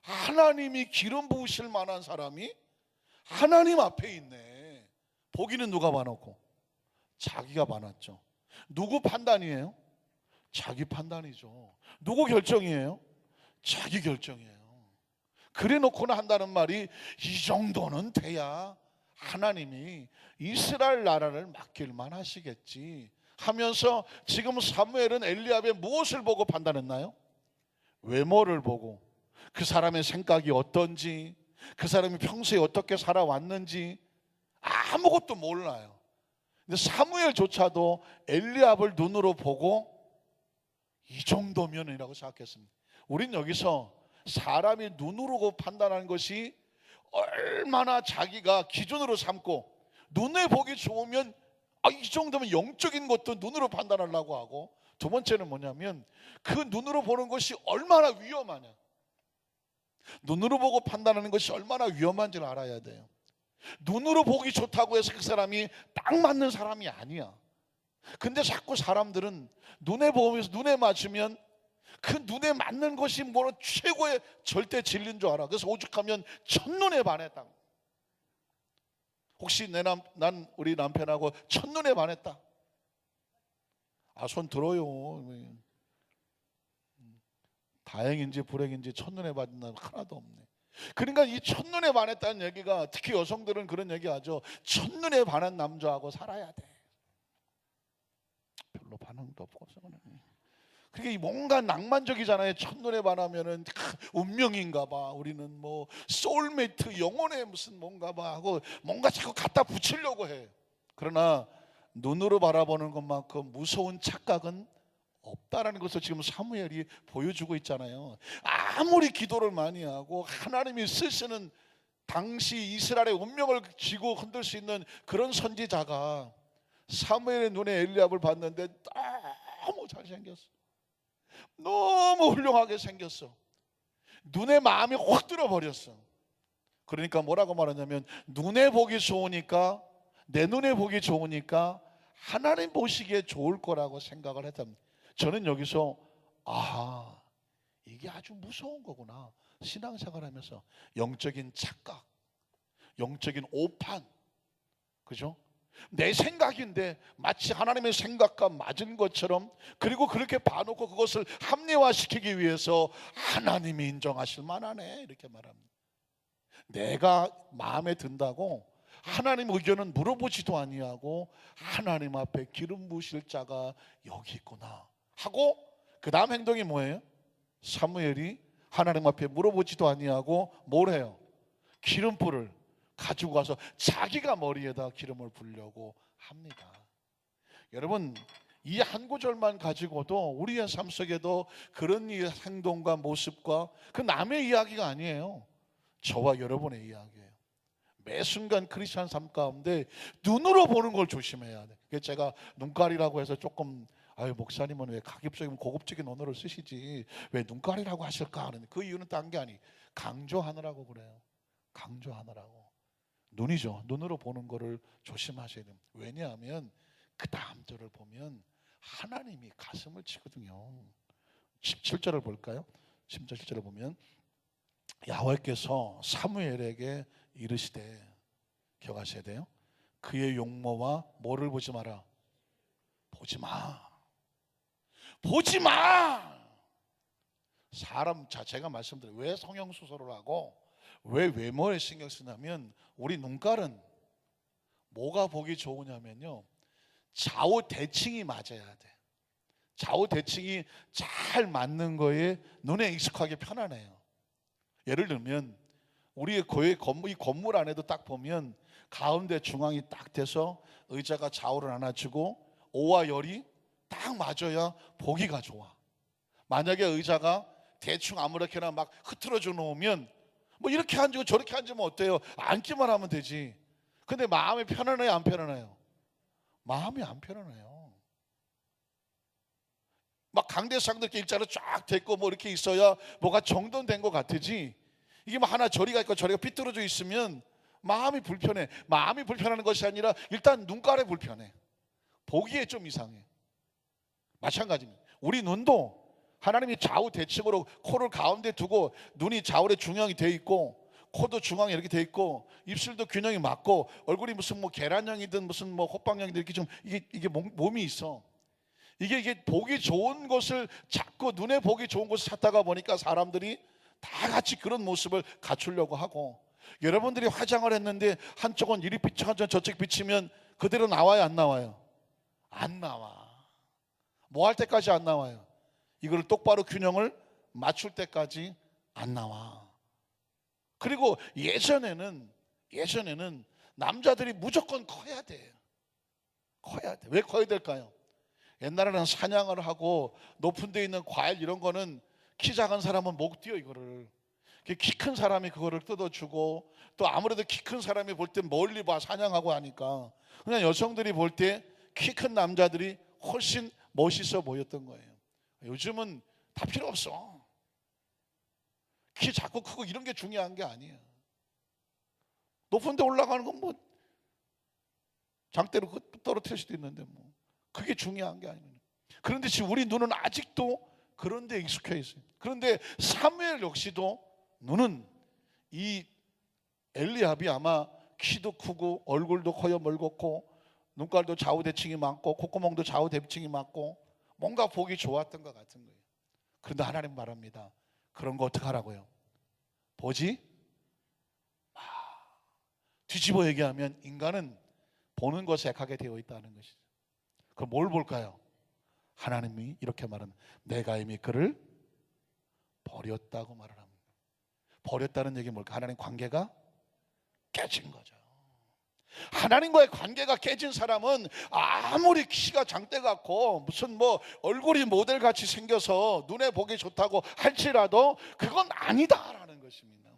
하나님이 기름 부으실 만한 사람이 하나님 앞에 있네. 보기는 누가 봐놓고? 자기가 봐놨죠. 누구 판단이에요? 자기 판단이죠. 누구 결정이에요? 자기 결정이에요. 그래 놓고는 한다는 말이 이 정도는 돼야 하나님이 이스라엘 나라를 맡길만 하시겠지 하면서 지금 사무엘은 엘리압의 무엇을 보고 판단했나요? 외모를 보고 그 사람의 생각이 어떤지 그 사람이 평소에 어떻게 살아왔는지 아무것도 몰라요. 근데 사무엘조차도 엘리압을 눈으로 보고 이 정도면이라고 생각했습니다. 우린 여기서 사람이 눈으로 판단하는 것이 얼마나 자기가 기준으로 삼고 눈에 보기 좋으면 이 정도면 영적인 것도 눈으로 판단하려고 하고, 두 번째는 뭐냐면 그 눈으로 보는 것이 얼마나 위험하냐, 눈으로 보고 판단하는 것이 얼마나 위험한지를 알아야 돼요. 눈으로 보기 좋다고 해서 그 사람이 딱 맞는 사람이 아니야. 근데 자꾸 사람들은 눈에 보면서 눈에 맞으면 그 눈에 맞는 것이 뭐 최고의 절대 진리인 줄 알아. 그래서 오죽하면 첫눈에 반했다고. 혹시 난 우리 남편하고 첫눈에 반했다. 손 들어요. 다행인지 불행인지 첫눈에 반은 날 하나도 없네. 그러니까 이 첫눈에 반했다는 얘기가, 특히 여성들은 그런 얘기 하죠. 첫눈에 반한 남자하고 살아야 돼. 없어. 그게 뭔가 낭만적이잖아요. 첫눈에 반하면은 운명인가 봐. 우리는 뭐 소울메이트, 영혼의 무슨 뭔가 봐 하고 뭔가 자꾸 갖다 붙이려고 해. 그러나 눈으로 바라보는 것만큼 무서운 착각은 없다라는 것을 지금 사무엘이 보여주고 있잖아요. 아무리 기도를 많이 하고 하나님이 쓰시는 당시 이스라엘의 운명을 쥐고 흔들 수 있는 그런 선지자가 사무엘의 눈에 엘리압을 봤는데 너무 잘생겼어. 너무 훌륭하게 생겼어. 눈에 마음이 확 들어버렸어. 그러니까 뭐라고 말하냐면 눈에 보기 좋으니까, 내 눈에 보기 좋으니까 하나님 보시기에 좋을 거라고 생각을 했답니다. 저는 여기서 이게 아주 무서운 거구나. 신앙생활 하면서 영적인 착각, 영적인 오판, 그죠? 내 생각인데 마치 하나님의 생각과 맞은 것처럼, 그리고 그렇게 봐놓고 그것을 합리화시키기 위해서 하나님이 인정하실 만하네 이렇게 말합니다. 내가 마음에 든다고 하나님 의견은 물어보지도 아니하고 하나님 앞에 기름 부으실 자가 여기 있구나 하고, 그 다음 행동이 뭐예요? 사무엘이 하나님 앞에 물어보지도 아니하고 뭘 해요? 기름불을 가지고 가서 자기가 머리에다 기름을 부으려고 합니다. 여러분, 이 한 구절만 가지고도 우리의 삶 속에도 그런 행동과 모습과 그 남의 이야기가 아니에요. 저와 여러분의 이야기예요. 매 순간 크리스찬 삶 가운데 눈으로 보는 걸 조심해야 돼. 그게 제가 눈깔이라고 해서 조금 목사님은 왜 가급적이면 고급적인 언어를 쓰시지 왜 눈깔이라고 하실까 하는데, 그 이유는 딴 게 아니, 강조하느라고 그래요. 강조하느라고. 눈이죠. 눈으로 보는 거를 조심하셔야 됩니다. 왜냐하면 그 다음 절을 보면 하나님이 가슴을 치거든요. 17절을 볼까요? 17절을 보면 야훼께서 사무엘에게 이르시되, 기억하셔야 돼요. 그의 용모와 뭐를 보지 마라? 보지 마. 보지 마. 사람 자체가 말씀드려요. 왜 성형수술을 하고 왜 외모에 신경 쓰냐면, 우리 눈깔은 뭐가 보기 좋으냐면요, 좌우 대칭이 맞아야 돼. 좌우 대칭이 잘 맞는 거에 눈에 익숙하게 편안해요. 예를 들면 우리의 이 건물 안에도 딱 보면 가운데 중앙이 딱 돼서 의자가 좌우를 안아주고 오와 열이 딱 맞아야 보기가 좋아. 만약에 의자가 대충 아무렇게나 막 흐트러져 놓으면 뭐 이렇게 앉고 저렇게 앉으면 어때요? 앉기만 하면 되지. 근데 마음이 편안해요, 안 편안해요? 마음이 안 편안해요. 막 강대상도 이렇게 일자로 쫙 됐고 뭐 이렇게 있어야 뭐가 정돈된 것 같으지, 이게 뭐 하나 저리가 있고 저리가 삐뚤어져 있으면 마음이 불편해. 마음이 불편하는 것이 아니라 일단 눈깔에 불편해. 보기에 좀 이상해. 마찬가지입니다. 우리 눈도 하나님이 좌우 대칭으로 코를 가운데 두고 눈이 좌우에 중앙이 돼 있고 코도 중앙에 이렇게 돼 있고 입술도 균형이 맞고 얼굴이 무슨 뭐 계란형이든 무슨 뭐 호빵형이든 이렇게 좀 이게 몸이 있어. 이게 보기 좋은 것을 자꾸 눈에 보기 좋은 것을 찾다가 보니까 사람들이 다 같이 그런 모습을 갖추려고 하고, 여러분들이 화장을 했는데 한쪽은 이리 비치고 한쪽은 저쪽 비치면 그대로 나와요, 안 나와요? 안 나와. 뭐 할 때까지 안 나와요? 이걸 똑바로 균형을 맞출 때까지 안 나와. 그리고 예전에는 남자들이 무조건 커야 돼. 커야 돼. 왜 커야 될까요? 옛날에는 사냥을 하고 높은 데 있는 과일 이런 거는 키 작은 사람은 못 뛰어. 이거를 키 큰 사람이 그거를 뜯어주고, 또 아무래도 키 큰 사람이 볼 때 멀리 봐, 사냥하고 하니까 그냥 여성들이 볼 때 키 큰 남자들이 훨씬 멋있어 보였던 거예요. 요즘은 다 필요 없어. 키 작고 크고 이런 게 중요한 게 아니에요. 높은 데 올라가는 건 뭐 장대로 떨어뜨릴 수도 있는데 뭐 그게 중요한 게 아닙니다. 그런데 지금 우리 눈은 아직도 그런 데 익숙해 있어요. 그런데 사무엘 역시도 눈은 이 엘리압이 아마 키도 크고 얼굴도 커요 멀겋고 눈깔도 좌우 대칭이 많고 콧구멍도 좌우 대칭이 많고 뭔가 보기 좋았던 것 같은 거예요. 그런데 하나님 말합니다. 그런 거 어떻게 하라고요? 보지 마. 뒤집어 얘기하면 인간은 보는 것에 약하게 되어 있다는 것이죠. 그럼 뭘 볼까요? 하나님이 이렇게 말합니다. 내가 이미 그를 버렸다고 말을 합니다. 버렸다는 얘기는 뭘까? 하나님 관계가 깨진 거죠. 하나님과의 관계가 깨진 사람은 아무리 키가 장대 같고 무슨 뭐 얼굴이 모델같이 생겨서 눈에 보기 좋다고 할지라도 그건 아니다라는 것입니다.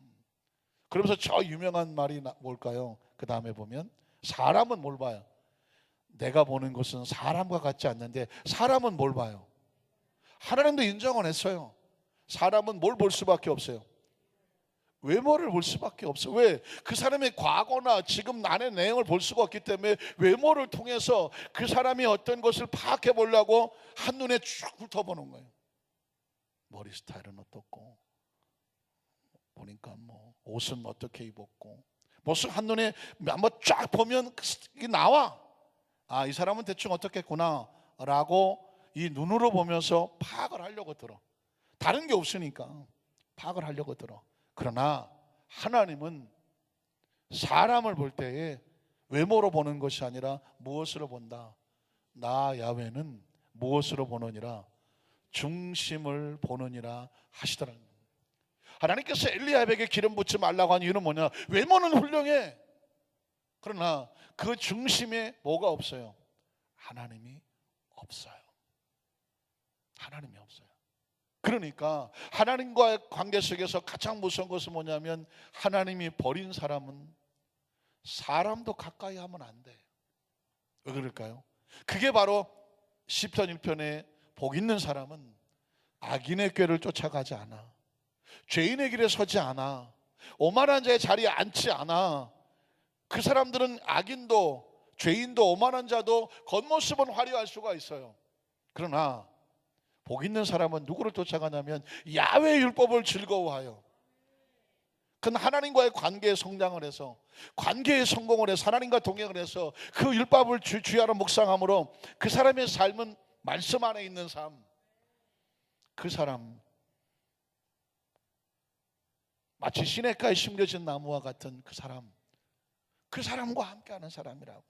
그러면서 저 유명한 말이 뭘까요? 그 다음에 보면 사람은 뭘 봐요? 내가 보는 것은 사람과 같지 않는데 사람은 뭘 봐요? 하나님도 인정을 했어요. 사람은 뭘 볼 수밖에 없어요? 외모를 볼 수밖에 없어. 왜? 그 사람의 과거나 지금 안의 내용을 볼 수가 없기 때문에 외모를 통해서 그 사람이 어떤 것을 파악해 보려고 한눈에 쭉 훑어보는 거예요. 머리 스타일은 어떻고, 보니까 뭐 옷은 어떻게 입었고, 모습 한눈에 한번 쫙 보면 이게 나와. 아, 이 사람은 대충 어떻겠구나 라고 이 눈으로 보면서 파악을 하려고 들어. 다른 게 없으니까 파악을 하려고 들어. 그러나 하나님은 사람을 볼 때에 외모로 보는 것이 아니라 무엇으로 본다? 나 야훼는 무엇으로 보느니라? 중심을 보느니라 하시더라는 거예요. 하나님께서 엘리야에게 기름 붓지 말라고 한 이유는 뭐냐? 외모는 훌륭해. 그러나 그 중심에 뭐가 없어요? 하나님이 없어요. 하나님이 없어요. 그러니까 하나님과의 관계 속에서 가장 무서운 것은 뭐냐면 하나님이 버린 사람은 사람도 가까이 하면 안 돼. 왜 그럴까요? 그게 바로 시편 1편에 복 있는 사람은 악인의 꾀를 쫓아가지 않아. 죄인의 길에 서지 않아. 오만한 자의 자리에 앉지 않아. 그 사람들은 악인도 죄인도 오만한 자도 겉모습은 화려할 수가 있어요. 그러나 복 있는 사람은 누구를 쫓아가냐면 야훼의 율법을 즐거워하여. 그건 하나님과의 관계에 성장을 해서 관계에 성공을 해서 하나님과 동행을 해서 그 율법을 주야로 묵상함으로 그 사람의 삶은 말씀 안에 있는 삶. 그 사람 마치 시냇가에 심겨진 나무와 같은 그 사람과 함께하는 사람이라고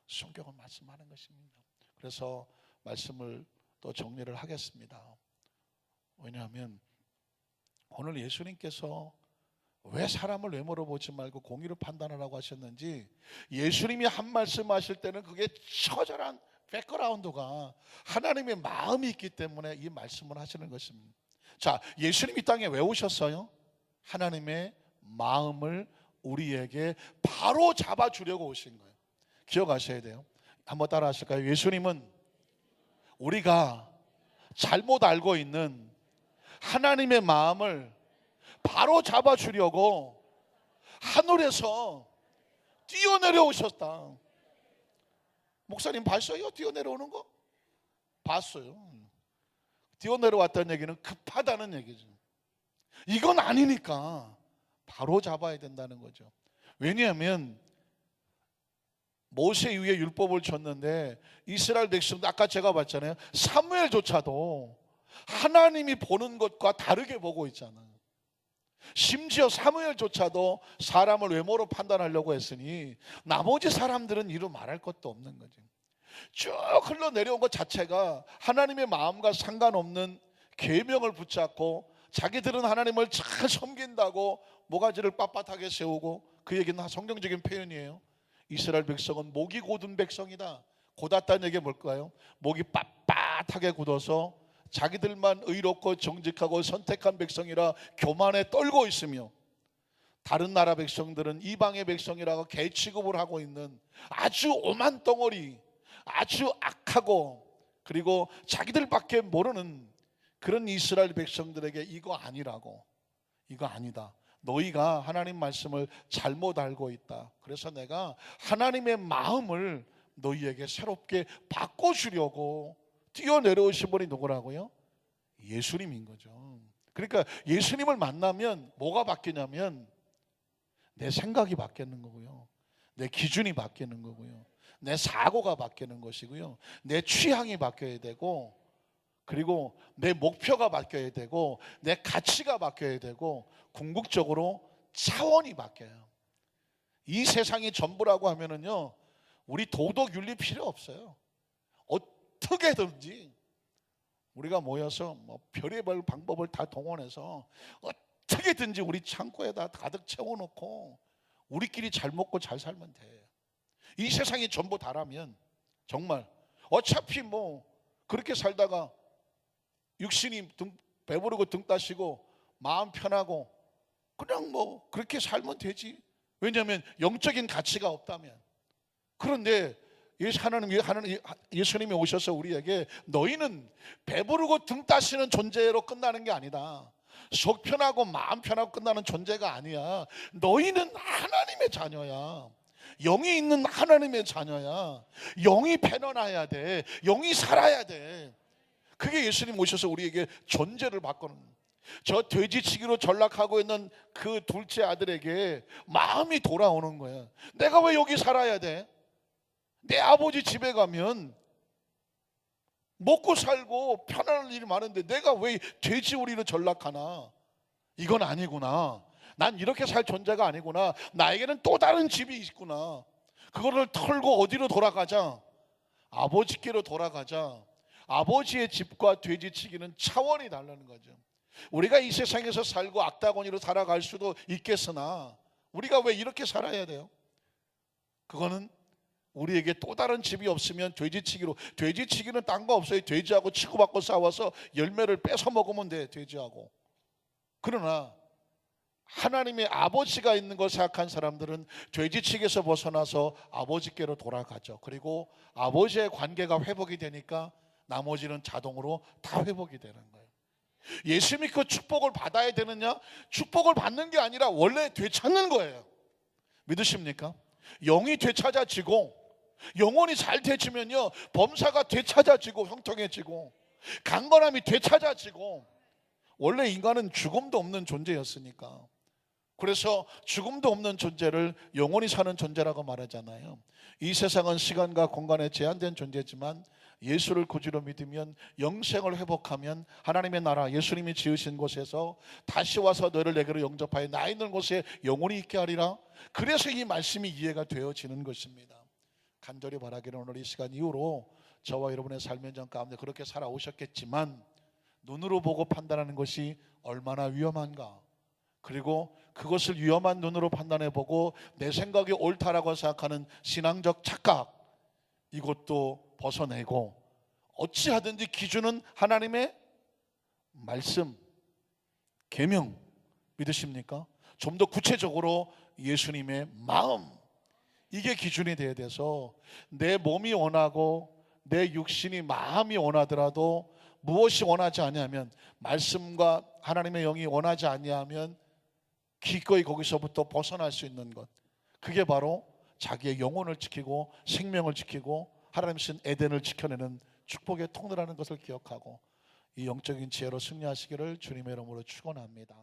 성경은 말씀하는 것입니다. 그래서 말씀을 또 정리를 하겠습니다. 왜냐하면 오늘 예수님께서 왜 사람을 외모로 보지 말고 공의로 판단하라고 하셨는지, 예수님이 한 말씀 하실 때는 그게 처절한 백그라운드가 하나님의 마음이 있기 때문에 이 말씀을 하시는 것입니다. 자, 예수님이 땅에 왜 오셨어요? 하나님의 마음을 우리에게 바로 잡아주려고 오신 거예요. 기억하셔야 돼요. 한번 따라 하실까요? 예수님은 우리가 잘못 알고 있는 하나님의 마음을 바로 잡아주려고 하늘에서 뛰어내려 오셨다. 목사님 봤어요? 뛰어내려오는 거? 봤어요. 뛰어내려왔다는 얘기는 급하다는 얘기죠. 이건 아니니까 바로 잡아야 된다는 거죠. 왜냐하면 모세 위에 율법을 줬는데 이스라엘 백성도 아까 제가 봤잖아요. 사무엘조차도 하나님이 보는 것과 다르게 보고 있잖아요. 심지어 사무엘조차도 사람을 외모로 판단하려고 했으니 나머지 사람들은 이루 말할 것도 없는 거죠. 쭉 흘러내려온 것 자체가 하나님의 마음과 상관없는 계명을 붙잡고 자기들은 하나님을 잘 섬긴다고 모가지를 빳빳하게 세우고, 그 얘기는 성경적인 표현이에요. 이스라엘 백성은 목이 곧은 백성이다. 곧았다는 얘기가 뭘까요? 목이 빳빳하게 굳어서 자기들만 의롭고 정직하고 선택한 백성이라 교만에 떨고 있으며, 다른 나라 백성들은 이방의 백성이라고 개 취급을 하고 있는 아주 오만 덩어리, 아주 악하고 그리고 자기들밖에 모르는 그런 이스라엘 백성들에게 이거 아니라고, 이거 아니다, 너희가 하나님 말씀을 잘못 알고 있다. 그래서 내가 하나님의 마음을 너희에게 새롭게 바꿔주려고 뛰어내려오신 분이 누구라고요? 예수님인 거죠. 그러니까 예수님을 만나면 뭐가 바뀌냐면 내 생각이 바뀌는 거고요, 내 기준이 바뀌는 거고요, 내 사고가 바뀌는 것이고요, 내 취향이 바뀌어야 되고, 그리고 내 목표가 바뀌어야 되고, 내 가치가 바뀌어야 되고, 궁극적으로 차원이 바뀌어요. 이 세상이 전부라고 하면은요, 우리 도덕 윤리 필요 없어요. 어떻게든지 우리가 모여서 뭐 별의별 방법을 다 동원해서 어떻게든지 우리 창고에다 가득 채워놓고 우리끼리 잘 먹고 잘 살면 돼. 이 세상이 전부 다라면 정말 어차피 뭐 그렇게 살다가 육신이 배부르고 등 따시고 마음 편하고 그냥 뭐 그렇게 살면 되지. 왜냐하면 영적인 가치가 없다면. 그런데 예수님이 오셔서 우리에게 너희는 배부르고 등 따시는 존재로 끝나는 게 아니다. 속 편하고 마음 편하고 끝나는 존재가 아니야. 너희는 하나님의 자녀야. 영이 있는 하나님의 자녀야. 영이 편안해야 돼. 영이 살아야 돼. 그게 예수님 오셔서 우리에게 존재를 바꾸는. 저 돼지치기로 전락하고 있는 그 둘째 아들에게 마음이 돌아오는 거야. 내가 왜 여기 살아야 돼? 내 아버지 집에 가면 먹고 살고 편안한 일이 많은데 내가 왜 돼지우리로 전락하나? 이건 아니구나. 난 이렇게 살 존재가 아니구나. 나에게는 또 다른 집이 있구나. 그거를 털고 어디로 돌아가자? 아버지께로 돌아가자. 아버지의 집과 돼지치기는 차원이 다르는 거죠. 우리가 이 세상에서 살고 악다구니로 살아갈 수도 있겠으나 우리가 왜 이렇게 살아야 돼요? 그거는 우리에게 또 다른 집이 없으면 돼지치기로. 돼지치기는 딴 거 없어요. 돼지하고 치고받고 싸워서 열매를 뺏어 먹으면 돼, 돼지하고. 그러나 하나님의 아버지가 있는 걸 생각한 사람들은 돼지치기에서 벗어나서 아버지께로 돌아가죠. 그리고 아버지의 관계가 회복이 되니까 나머지는 자동으로 다 회복이 되는 거예요. 예수 믿고 축복을 받아야 되느냐? 축복을 받는 게 아니라 원래 되찾는 거예요. 믿으십니까? 영이 되찾아지고 영혼이 잘 되지면요, 범사가 되찾아지고 형통해지고 강건함이 되찾아지고. 원래 인간은 죽음도 없는 존재였으니까. 그래서 죽음도 없는 존재를 영원히 사는 존재라고 말하잖아요. 이 세상은 시간과 공간에 제한된 존재지만 예수를 구주로 믿으면, 영생을 회복하면 하나님의 나라, 예수님이 지으신 곳에서 다시 와서 너를 내게로 영접하여 나 있는 곳에 영원히 있게 하리라. 그래서 이 말씀이 이해가 되어지는 것입니다. 간절히 바라기는 오늘 이 시간 이후로 저와 여러분의 삶의 전 가운데 그렇게 살아오셨겠지만 눈으로 보고 판단하는 것이 얼마나 위험한가, 그리고 그것을 위험한 눈으로 판단해보고 내 생각이 옳다라고 생각하는 신앙적 착각, 이것도 벗어내고 어찌하든지 기준은 하나님의 말씀, 계명. 믿으십니까? 좀 더 구체적으로 예수님의 마음, 이게 기준이 돼야 돼서 내 몸이 원하고 내 육신이 마음이 원하더라도 무엇이 원하지 아니하면, 말씀과 하나님의 영이 원하지 아니하면 기꺼이 거기서부터 벗어날 수 있는 것, 그게 바로 자기의 영혼을 지키고 생명을 지키고 하나님 신 에덴을 지켜내는 축복의 통로라는 것을 기억하고 이 영적인 지혜로 승리하시기를 주님의 이름으로 축원합니다.